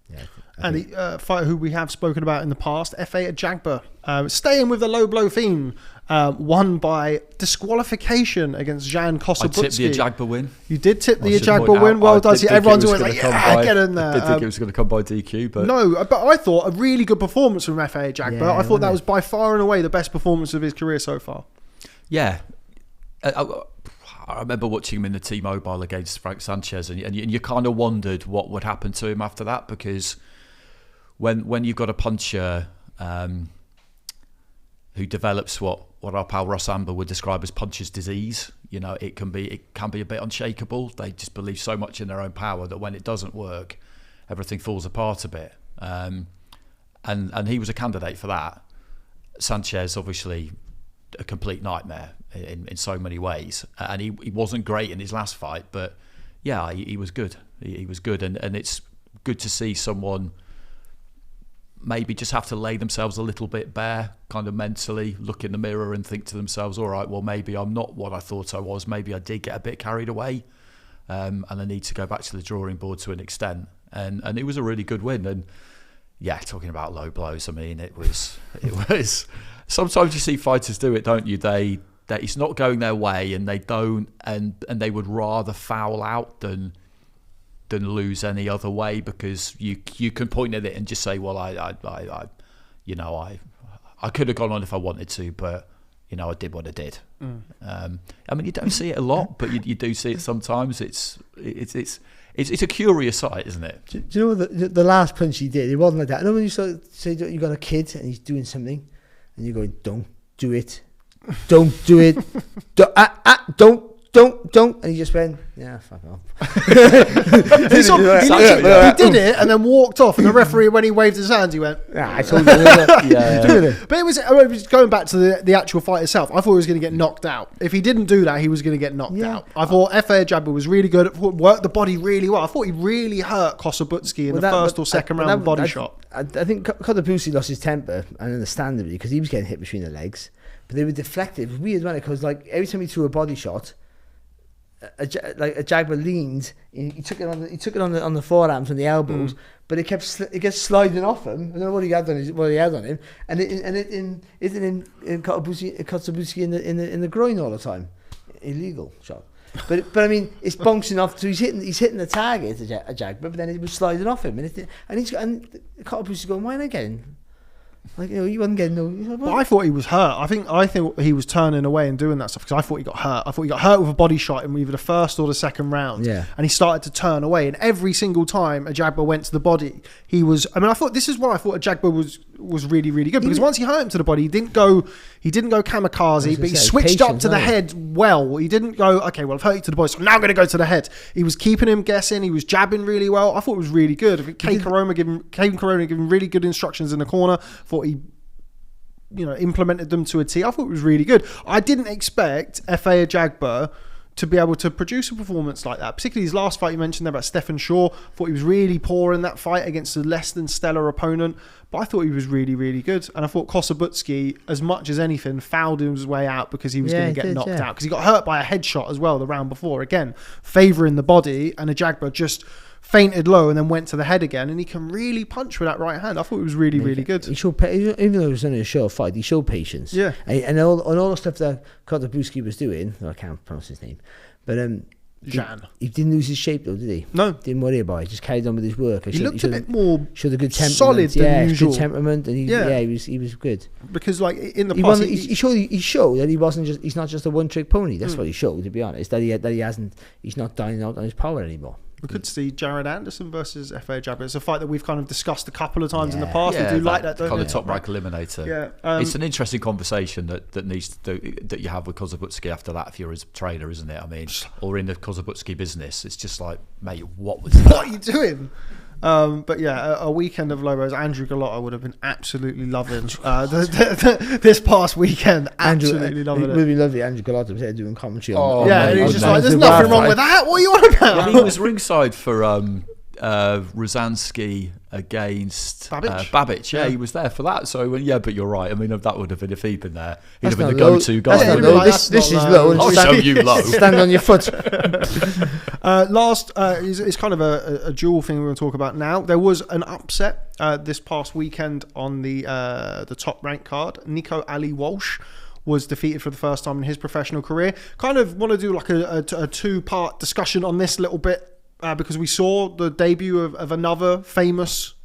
Yeah, and the fighter who we have spoken about in the past, F.A. Ajagba, staying with the low blow theme, won by disqualification against Jan Kossobutskiy. I tipped the Ajagba win. You did tip the Ajagba win. Well done. Everyone's always like, get in there. I did think it was going to come by DQ, but no. But I thought a really good performance from F.A. Ajagba. I thought that was by far and away the best performance of his career so far. Yeah. I remember watching him in the T-Mobile against Frank Sanchez, and you kind of wondered what would happen to him after that, because when you've got a puncher who develops what our pal Ross Amber would describe as puncher's disease, it can be a bit unshakable. They just believe so much in their own power that when it doesn't work, everything falls apart a bit. And he was a candidate for that. Sanchez, obviously, a complete nightmare in so many ways, and he wasn't great in his last fight, but yeah, he was good. He was good, and it's good to see someone maybe just have to lay themselves a little bit bare, kind of mentally look in the mirror and think to themselves, all right, well, maybe I'm not what I thought I was. Maybe I did get a bit carried away, and I need to go back to the drawing board to an extent. And it was a really good win. And yeah, talking about low blows, I mean, it was. Sometimes you see fighters do it, don't you? They it's not going their way, and they don't, and they would rather foul out than lose any other way, because you can point at it and just say, well, I could have gone on if I wanted to, but I did what I did. I mean, you don't see it a lot, but you do see it sometimes. It's a curious sight, isn't it? Do you know the last punch he did? It wasn't like that. I know when you say you got a kid and he's doing something, and you're going, don't do it. Don't do it. Don't. And he just went, yeah, fuck off. He did it and then walked off. And the referee, when he waved his hands, he went, I told you. Yeah. But it was going back to the actual fight itself. I thought he was going to get knocked out. If he didn't do that, he was going to get knocked out. I thought F.A. Ajagba was really good. Worked the body really well. I thought he really hurt Kossobutskiy in the first or second round body shot. I think Kossobutskiy lost his temper, and understandably, because he was getting hit between the legs. But they were deflected. It was weird, wasn't it? Because every time he threw a body shot, Ajagba leaned. He took it on the forearms and the elbows, but it kept sliding off him. I don't know what he had on him, and it in Kossobutskiy in the groin all the time. Illegal shot. But I mean, it's bouncing off. So he's hitting the target, Ajagba, but then it was sliding off him, and Kossobutskiy's going, why am I getting? You wasn't getting no. But I thought he was hurt. I think he was turning away and doing that stuff because I thought he got hurt. I thought he got hurt with a body shot in either the first or the second round. Yeah. And he started to turn away. And every single time Ajagba went to the body, he was. I mean, I thought this is why I thought Ajagba was really, really good, because once he hurt him to the body, he didn't go kamikaze, but he switched up to the head well. He didn't go, okay, well, I've hurt you to the body, so I'm now going to go to the head. He was keeping him guessing. He was jabbing really well. I thought it was really good. I think Kane Corona gave him really good instructions in the corner. Thought he implemented them to a T. I thought it was really good. I didn't expect F.A. Ajagba to be able to produce a performance like that, particularly his last fight you mentioned there about Stephen Shaw. Thought he was really poor in that fight against a less than stellar opponent, but I thought he was really, really good. And I thought Kossobutskiy, as much as anything, fouled his way out because he was going to get knocked out, because he got hurt by a headshot as well the round before, again favouring the body, and Ajagba just fainted low and then went to the head again, and he can really punch with that right hand. I thought it was really, really good. He showed, even though it was only a short fight, he showed patience. Yeah. And all the stuff that Kossobutskiy was doing, I can't pronounce his name, but Jan. he didn't lose his shape though, did he? No. Didn't worry about it. Just carried on with his work. He looked a bit more showed a good temperament. solid than usual. Good temperament, and he was good. Because like in the past, he showed that he's not just a one trick pony. That's what he showed, to be honest. He's not dining out on his power anymore. We could see Jared Anderson versus F.A. Ajagba. It's a fight that we've kind of discussed a couple of times in the past. Yeah, we do like that, don't kind we? of top rank eliminator. Yeah, it's an interesting conversation that you have with Kossobutskiy after that if you're his trainer, isn't it? I mean, or in the Kossobutskiy business, it's just like, mate, what was that? What are you doing? But yeah, a weekend of low blows. Andrew Gallotta would have been absolutely loving this past weekend. Absolutely loving it. It would be lovely. Andrew Gallotta was there doing commentary. And he's just like, "There's nothing wrong with that. What are you on about?" Well, he was ringside for Rudenko against Babic. Yeah, he was there for that. So but you're right. I mean, that would have been, if he'd been there, he'd That's have been the not low. go-to guy. That's not low. This is low. I'll show you low. Stand on your foot. Last is kind of a dual thing we're going to talk about now. There was an upset this past weekend on the top rank card. Nico Walsh was defeated for the first time in his professional career. Kind of want to do like a two-part discussion on this a little bit. Because we saw the debut of another famous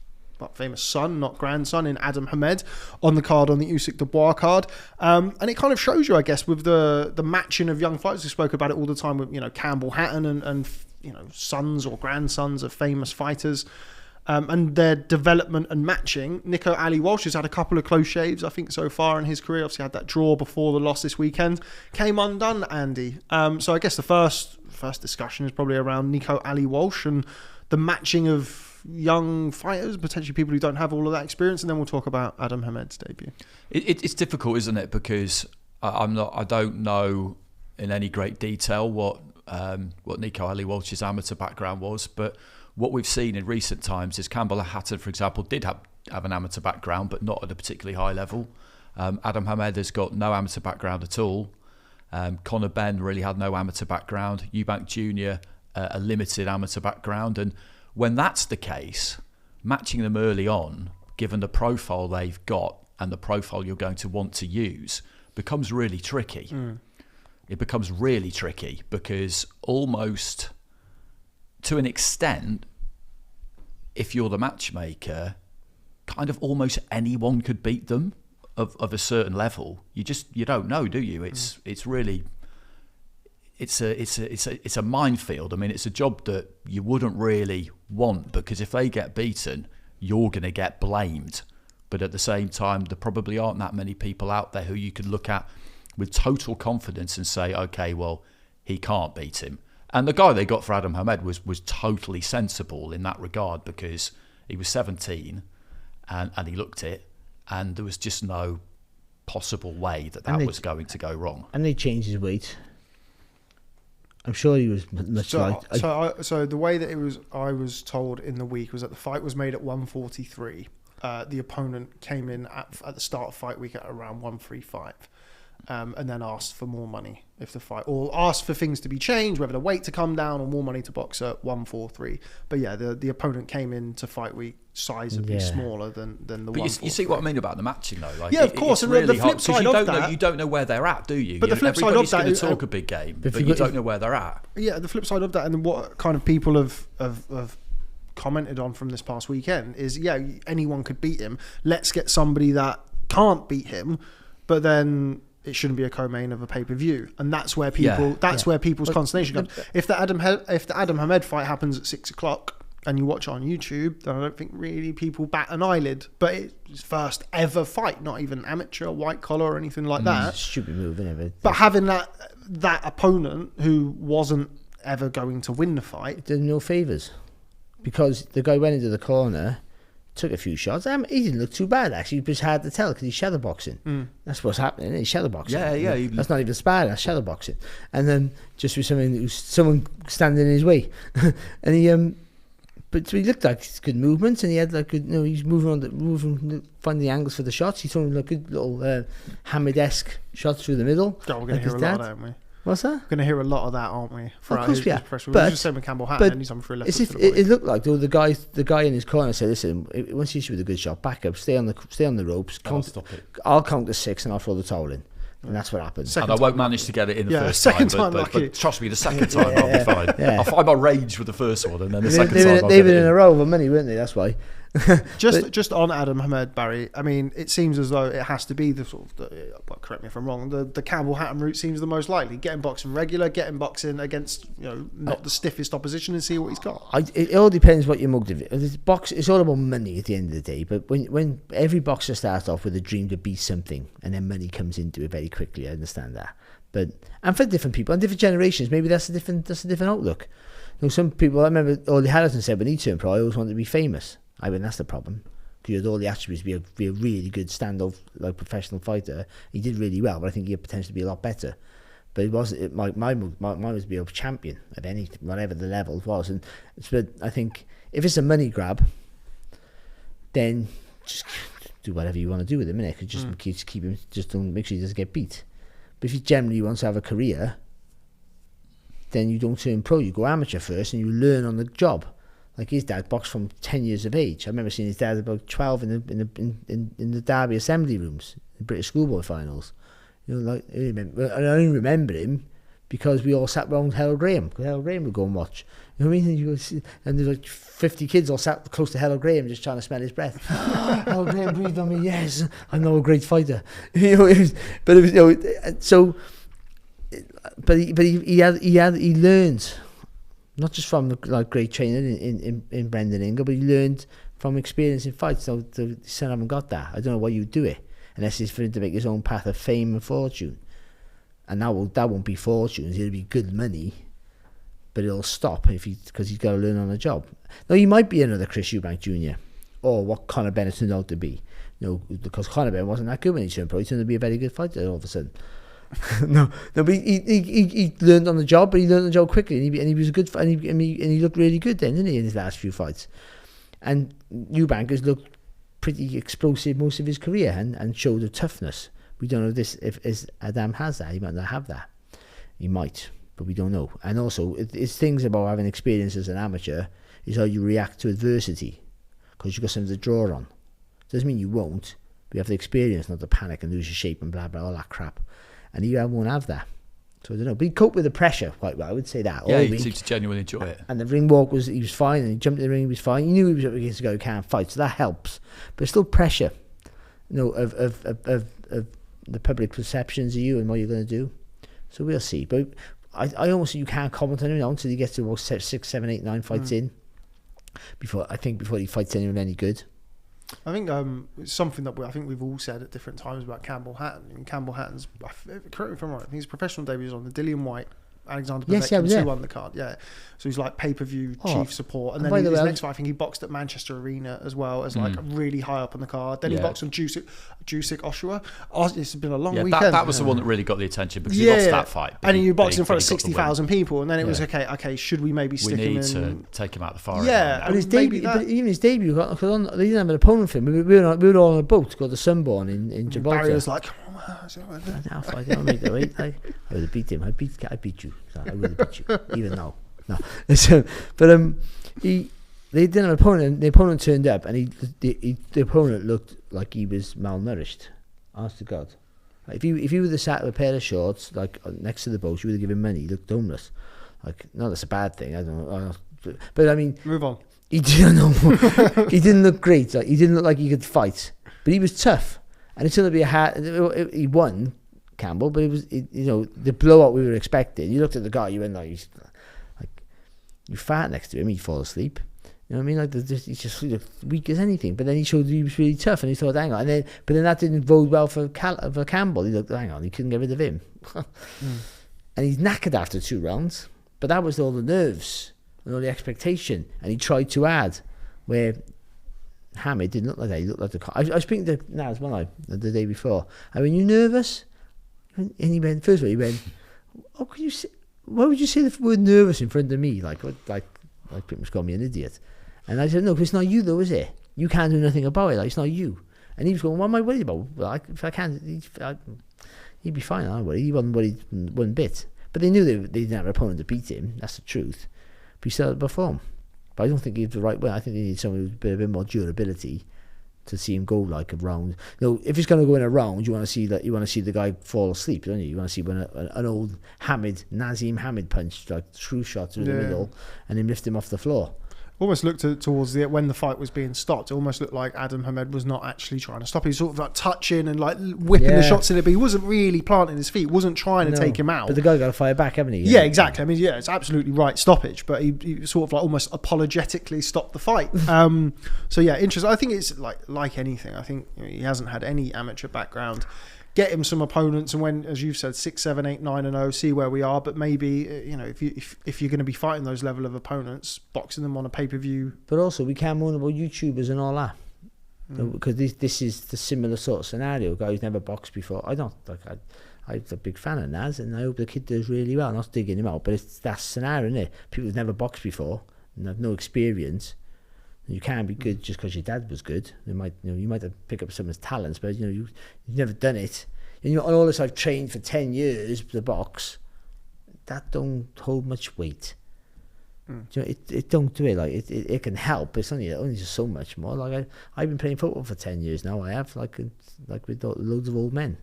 son, not grandson, in Aadam Hamed on the card, on the Usyk Dubois card. And it kind of shows you, I guess, with the matching of young fighters. We spoke about it all the time with, Campbell Hatton and sons or grandsons of famous fighters. And their development and matching. Nico Walsh has had a couple of close shaves, I think, so far in his career. Obviously had that draw before the loss this weekend. Came undone, Andy. So I guess the first discussion is probably around Nico Walsh and the matching of young fighters, potentially people who don't have all of that experience, and then we'll talk about Aadam Hamed's debut. It's difficult, isn't it? Because I don't know in any great detail what Nico Walsh's amateur background was, but what we've seen in recent times is Campbell Hatton, for example, did have an amateur background, but not at a particularly high level. Aadam Hamed has got no amateur background at all. Conor Benn really had no amateur background. Eubank Jr., a limited amateur background. And when that's the case, matching them early on, given the profile they've got and the profile you're going to want to use, becomes really tricky. It becomes really tricky because almost to an extent, if you're the matchmaker, kind of almost anyone could beat them of a certain level. You don't know, do you? It's really it's a minefield. I mean, it's a job that you wouldn't really want, because if they get beaten, you're going to get blamed. But at the same time, there probably aren't that many people out there who you could look at with total confidence and say, okay, well, he can't beat him. And the guy they got for Aadam Hamed was totally sensible in that regard, because he was 17 and he looked it, and there was just no possible way that was going to go wrong. And they changed his weight. I'm sure he was much So the way that it was, I was told in the week, was that the fight was made at 143. The opponent came in at the start of fight week at around 135. And then asked for more money if the fight, or asked for things to be changed, whether the weight to come down or more money to box at 143. But yeah, the opponent came in to fight week sizably smaller than the 143. You see what I mean about the matching though? Like, yeah, of course. It's and really the flip side of that, you don't know where they're at, do you? But the flip side of that, everybody's going to talk a big game, but you don't know where they're at. Yeah, the flip side of that, and what kind of people have commented on from this past weekend is, yeah, anyone could beat him. Let's get somebody that can't beat him, but then it shouldn't be a co-main of a pay-per-view, and that's where where people's consternation comes. If the Aadam Hamed fight happens at 6:00 and you watch it on YouTube, then I don't think really people bat an eyelid. But it's his first ever fight, not even amateur, white collar or anything like that. Stupid move, isn't it? But having that opponent who wasn't ever going to win the fight, it did no favours, because the guy went into the corner, took a few shots. He didn't look too bad, actually. It was hard to tell because he's shadowboxing. That's what's happening. He's shadowboxing. Yeah. That's not even sparring, that's shadowboxing. And then just with someone standing in his way. And he but he looked like good movements, and he had like good, he's moving, finding the angles for the shots. He's throwing like good little Hamed-esque shots through the middle. God, we're going to hear a lot, aren't we? What's that? Going to hear a lot of that, aren't we? Of course we are. We But- were just saying with Campbell Hatton, but anytime for a left It's hook if to the body. it looked like though the guy in his corner said, "Listen, once you shoot with a good shot, back up, stay on the ropes. Stop it. I'll count to 6 and I'll throw the towel in." And that's what happened. Second And I won't time manage to get it in the first second time, time lucky. but trust me, the second time I'll be fine. Yeah. I'll find my rage with the first one, and then the They second were time I'll get in it a in. row for money, weren't they? That's why. Just on Aadam Hamed, Barry. I mean, it seems as though it has to be the sort of. Well, correct me if I'm wrong. The Campbell Hatton route seems the most likely. Getting boxing regular, getting boxing against not the stiffest opposition, and see what he's got. It all depends what your motive is. It's all about money at the end of the day. But when every boxer starts off with a dream to beat something, and then money comes into it very quickly, I understand that. And for different people and different generations, maybe that's a different outlook. Some people, I remember Ole Harrison said when he turned pro, I always wanted to be famous. I mean, that's the problem. Because he had all the attributes to be a really good standoff professional fighter. He did really well, but I think he had potential to be a lot better. But it was mine was to be a champion at whatever the level was. But I think if it's a money grab, then just do whatever you want to do with him, innit? Just keep him. Just don't make sure he doesn't get beat. But if you generally want to have a career, then you don't turn pro. You go amateur first, and you learn on the job. Like his dad boxed from 10 years of age. I remember seeing his dad about 12 in the Derby assembly rooms, the British schoolboy finals. I only remember him because we all sat around Harold Graham. Because Harold Graham would go and watch. You know what I mean? And there's like 50 kids all sat close to Harold Graham just trying to smell his breath. Harold Graham breathed on me. Yes, I know a great fighter. He learned. Not just from the great training in Brendan Ingle, but he learned from experience in fights. So the son haven't got that. I don't know why you do it unless it's for him to make his own path of fame and fortune. And that won't be fortune. It'll be good money, but it'll stop because he's got to learn on the job. Now he might be another Chris Eubank Jr. or what Conor Bennett turned out to be. Because Conor Bennett wasn't that good when he turned pro. He turned to be a very good fighter all of a sudden. No, but he learned on the job, but he learned on the job quickly, and he was a good, and he looked really good then, didn't he, in his last few fights? And Eubank has looked pretty explosive most of his career and showed a toughness. We don't know if Aadam has that. He might not have that. He might, but we don't know. And also, it's things about having experience as an amateur is how you react to adversity, because you've got something to draw on. Doesn't mean you won't, but you have the experience not to panic and lose your shape and blah blah all that crap. And he won't have that. So I don't know. But he coped with the pressure quite well, I would say that. Yeah, he seemed to genuinely enjoy it. And the ring walk he was fine, and he jumped in the ring, he was fine. He knew he was up against a guy who can't fight, so that helps. But still pressure, of the public perceptions of you and what you're going to do. So we'll see. But I almost think you can't comment on him now until he gets to about 6, 7, 8, 9 fights in. Before he fights anyone any good. I think something that I think we've all said at different times about Campbell Hatton. And Campbell Hatton's, correct me if I'm right, I think his professional debut was on the Dillian White, Alexander Povetkin 2-1 the card. Yeah, so he's like pay-per-view chief support. And then his next fight, I think he boxed at Manchester Arena as well as like really high up on the card. Then he boxed on Usyk Oshawa. It's been a long weekend. That was the one that really got the attention because he lost that fight. And he boxed in front of 60,000 people, and then it was okay. Should we maybe stick him in? We need to take him out the far end. And his debut, even his debut, because they didn't have an opponent for him. We were all on a boat called the Sunborn in Gibraltar. Barry was like, I don't make the weight. I would have beat him. I beat you. So I would have beat you, even now. No. So, but they didn't have an opponent. The opponent turned up, and the opponent looked like he was malnourished. Honest to God. Like if you would have sat with a pair of shorts like next to the boat, you would have given him money. He looked homeless. Like, no, that's a bad thing. I don't know. But I mean, move on. He didn't look great. Like, he didn't look like he could fight, but he was tough. And it's going to be he won, Campbell, but it was the blowout we were expecting. You looked at the guy, you went like you fat next to him, he'd fall asleep. You know what I mean? Like he's just weak as anything. But then he showed he was really tough, and he thought, hang on. But then that didn't bode well for Campbell. He looked, hang on, he couldn't get rid of him, and he's knackered after 2 rounds. But that was all the nerves and all the expectation, and he tried to add where. Hamid didn't look like that. He looked like the. I was speaking to Naz the day before. I mean, you nervous? And he went. First of all, he went. Oh, can you say? Why would you say the word nervous in front of me? Like pretty much called me an idiot. And I said, no, because it's not you though, is it? You can't do nothing about it. Like, it's not you. And he was going, what am I worried about? Well, if I can't, he'd be fine. I don't worry. He wasn't worried one bit. But they knew they didn't have an opponent to beat him. That's the truth. But he still had to perform. But I don't think he's the right way. I think they need someone with a bit more durability to see him go like a round. If he's going to go in a round, you want to see the guy fall asleep, don't you? You want to see when an old Nazim Hamid punch, like true shot through the middle, and him lift him off the floor. Almost looked towards when the fight was being stopped. It almost looked like Aadam Hamed was not actually trying to stop. He was sort of like touching and like whipping the shots in it, but he wasn't really planting his feet. Wasn't trying to take him out. But the guy got to fire back, haven't he? Yeah, exactly. I mean, it's absolutely right stoppage, but he sort of like almost apologetically stopped the fight. So yeah, interesting. I think it's like anything. I think he hasn't had any amateur background. Get him some opponents, and when, as you've said, 6, 7, 8, 9, and 0, see where we are. But maybe if you're going to be fighting those level of opponents, boxing them on a pay-per-view. But also, we can't moan about YouTubers and all that, because this is the similar sort of scenario. A guy who's never boxed before. I'm a big fan of Naz, and I hope the kid does really well. I'm not digging him out, but it's that scenario, isn't it? People who've never boxed before and have no experience. You can't be good just because your dad was good. You might pick up someone's talents, but you've never done it. And all this, I've trained for 10 years to box. That don't hold much weight. It don't do it. Like it can help, but it's only just so much more. Like I've been playing football for 10 years now. I have like with loads of old men.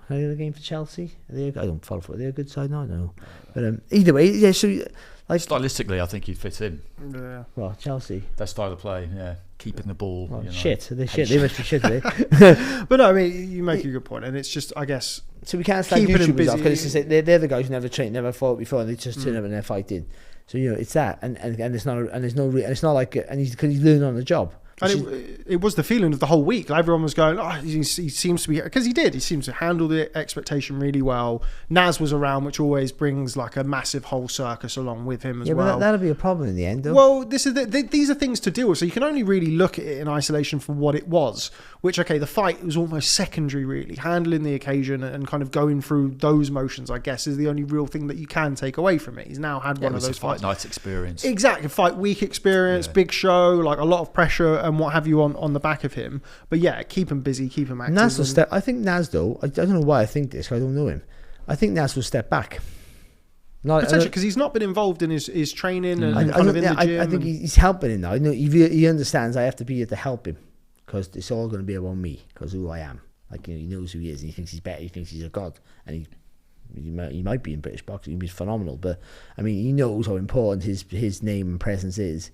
Are they the game for Chelsea? I don't follow football. Are they a good side? No, I don't know. But either way, yeah. So. Stylistically, I think you'd fit in. Yeah. Well, Chelsea. Their style of play, keeping the ball. Well, shit. They're shit. They must be shit, they. But no, I mean, you make a good point, and it's just, I guess. So we can't slag YouTubers off because they're the guys who never trained, never fought before, and they just turn up and they're fighting. So it's that, and it's not, and there's no, and it's not like, and he's learning on the job. And it was the feeling of the whole week. Everyone was going, he seems to be, because he did. He seems to handle the expectation really well. Naz was around, which always brings like a massive whole circus along with him as well. Yeah, but that'll be a problem in the end, though. Well, these are things to deal with. So you can only really look at it in isolation from what it was, which, okay, the fight was almost secondary, really. Handling the occasion and kind of going through those motions, I guess, is the only real thing that you can take away from it. He's now had one of those fight night experience. Exactly. Fight week experience, big show, like a lot of pressure and what have you on the back of him. But yeah, keep him busy, keep him active. Naz will step. I think Naz, though, I don't know why I think this, I don't know him. I think Naz will step back. Potentially, because he's not been involved in his training and kind of in the gym. I think he's helping him now. He understands I have to be here to help him, because it's all going to be about me, because of who I am. Like, he knows who he is, and he thinks he's better. He thinks he's a god, and he might be in British boxing. He'd be phenomenal, but I mean, he knows how important his name and presence is.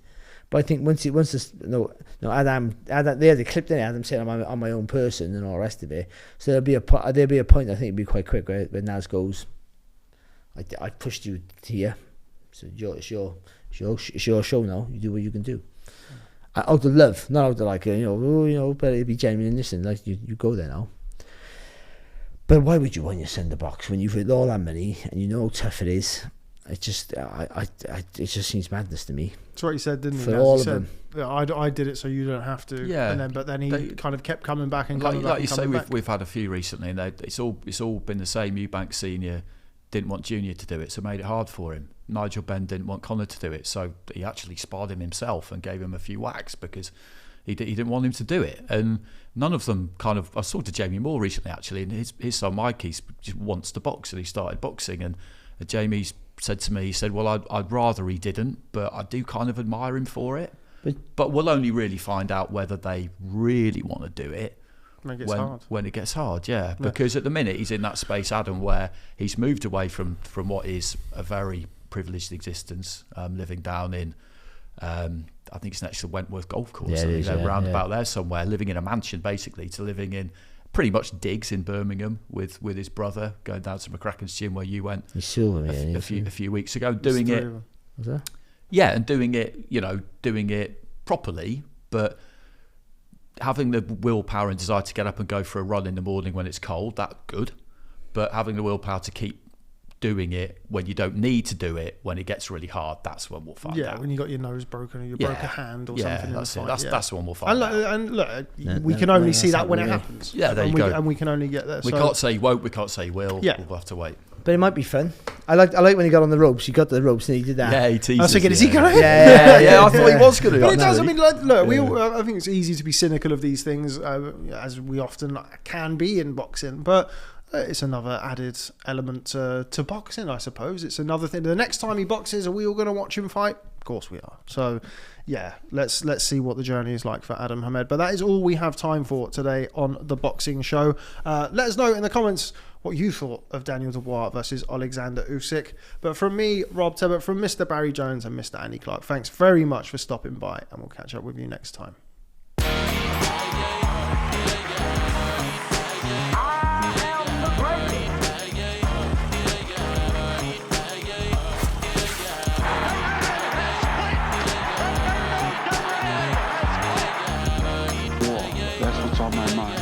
But I think once Aadam, they had the clip in Aadam saying I'm my own person and all the rest of it. So there'll be a point. I think it'll be quite quick where Naz goes, I pushed you here, so it's your show now. You do what you can do. Out of love, not out of like but it'd be genuine. Listen, like you go there now. But why would you want your son to box when you've had all that money and you know how tough it is? It just, it just seems madness to me. That's what he said, didn't he? For all of them. I did it so you don't have to. Yeah. But then he kind of kept coming back and coming back. Like you say, we've had a few recently, and it's all been the same. Eubank Senior didn't want Junior to do it, so made it hard for him. Nigel Benn didn't want Conor to do it, so he actually sparred him himself and gave him a few whacks because he didn't want him to do it. And none of them kind of. I saw to Jamie Moore recently, actually, and his son Mikey just wants to box, and he started boxing, and Jamie's said to me, he said, well, I'd rather he didn't, but I do kind of admire him for it. But we'll only really find out whether they really want to do it when it gets hard, yeah. Because at the minute he's in that space, Aadam, where he's moved away from what is a very privileged existence, living down in, I think it's next to Wentworth Golf Course, roundabout there somewhere, living in a mansion basically, to living in pretty much digs in Birmingham with his brother, going down to McCracken's gym where you went a few weeks ago, doing it. Was there? Yeah, and doing it properly, but having the willpower and desire to get up and go for a run in the morning when it's cold, that's good. But having the willpower to keep doing it when you don't need to do it when it gets really hard, that's when we'll find out. Yeah, when you got your nose broken or you broke a hand or something. That's when we'll find out. And look, we can only see that when it happens. Yeah, there you go. And we can only get there. We can't say he won't, we can't say he will. Yeah. We'll have to wait. But it might be fun. I like when he got on the ropes. He got to the ropes and he did that. Yeah, he teased. I was thinking, is he going to? Yeah. I thought he was going to. But it does. I mean, look, I think it's easy to be cynical of these things, as we often can be in boxing. But it's another added element to boxing, I suppose. It's another thing. The next time he boxes, are we all going to watch him fight? Of course we are. So, yeah, let's see what the journey is like for Aadam Hamed. But that is all we have time for today on the boxing show. Let us know in the comments what you thought of Daniel Dubois versus Oleksandr Usyk. But from me, Rob Tebbett, from Mr. Barry Jones and Mr. Andy Clark, thanks very much for stopping by, and we'll catch up with you next time. That's what's on my mind.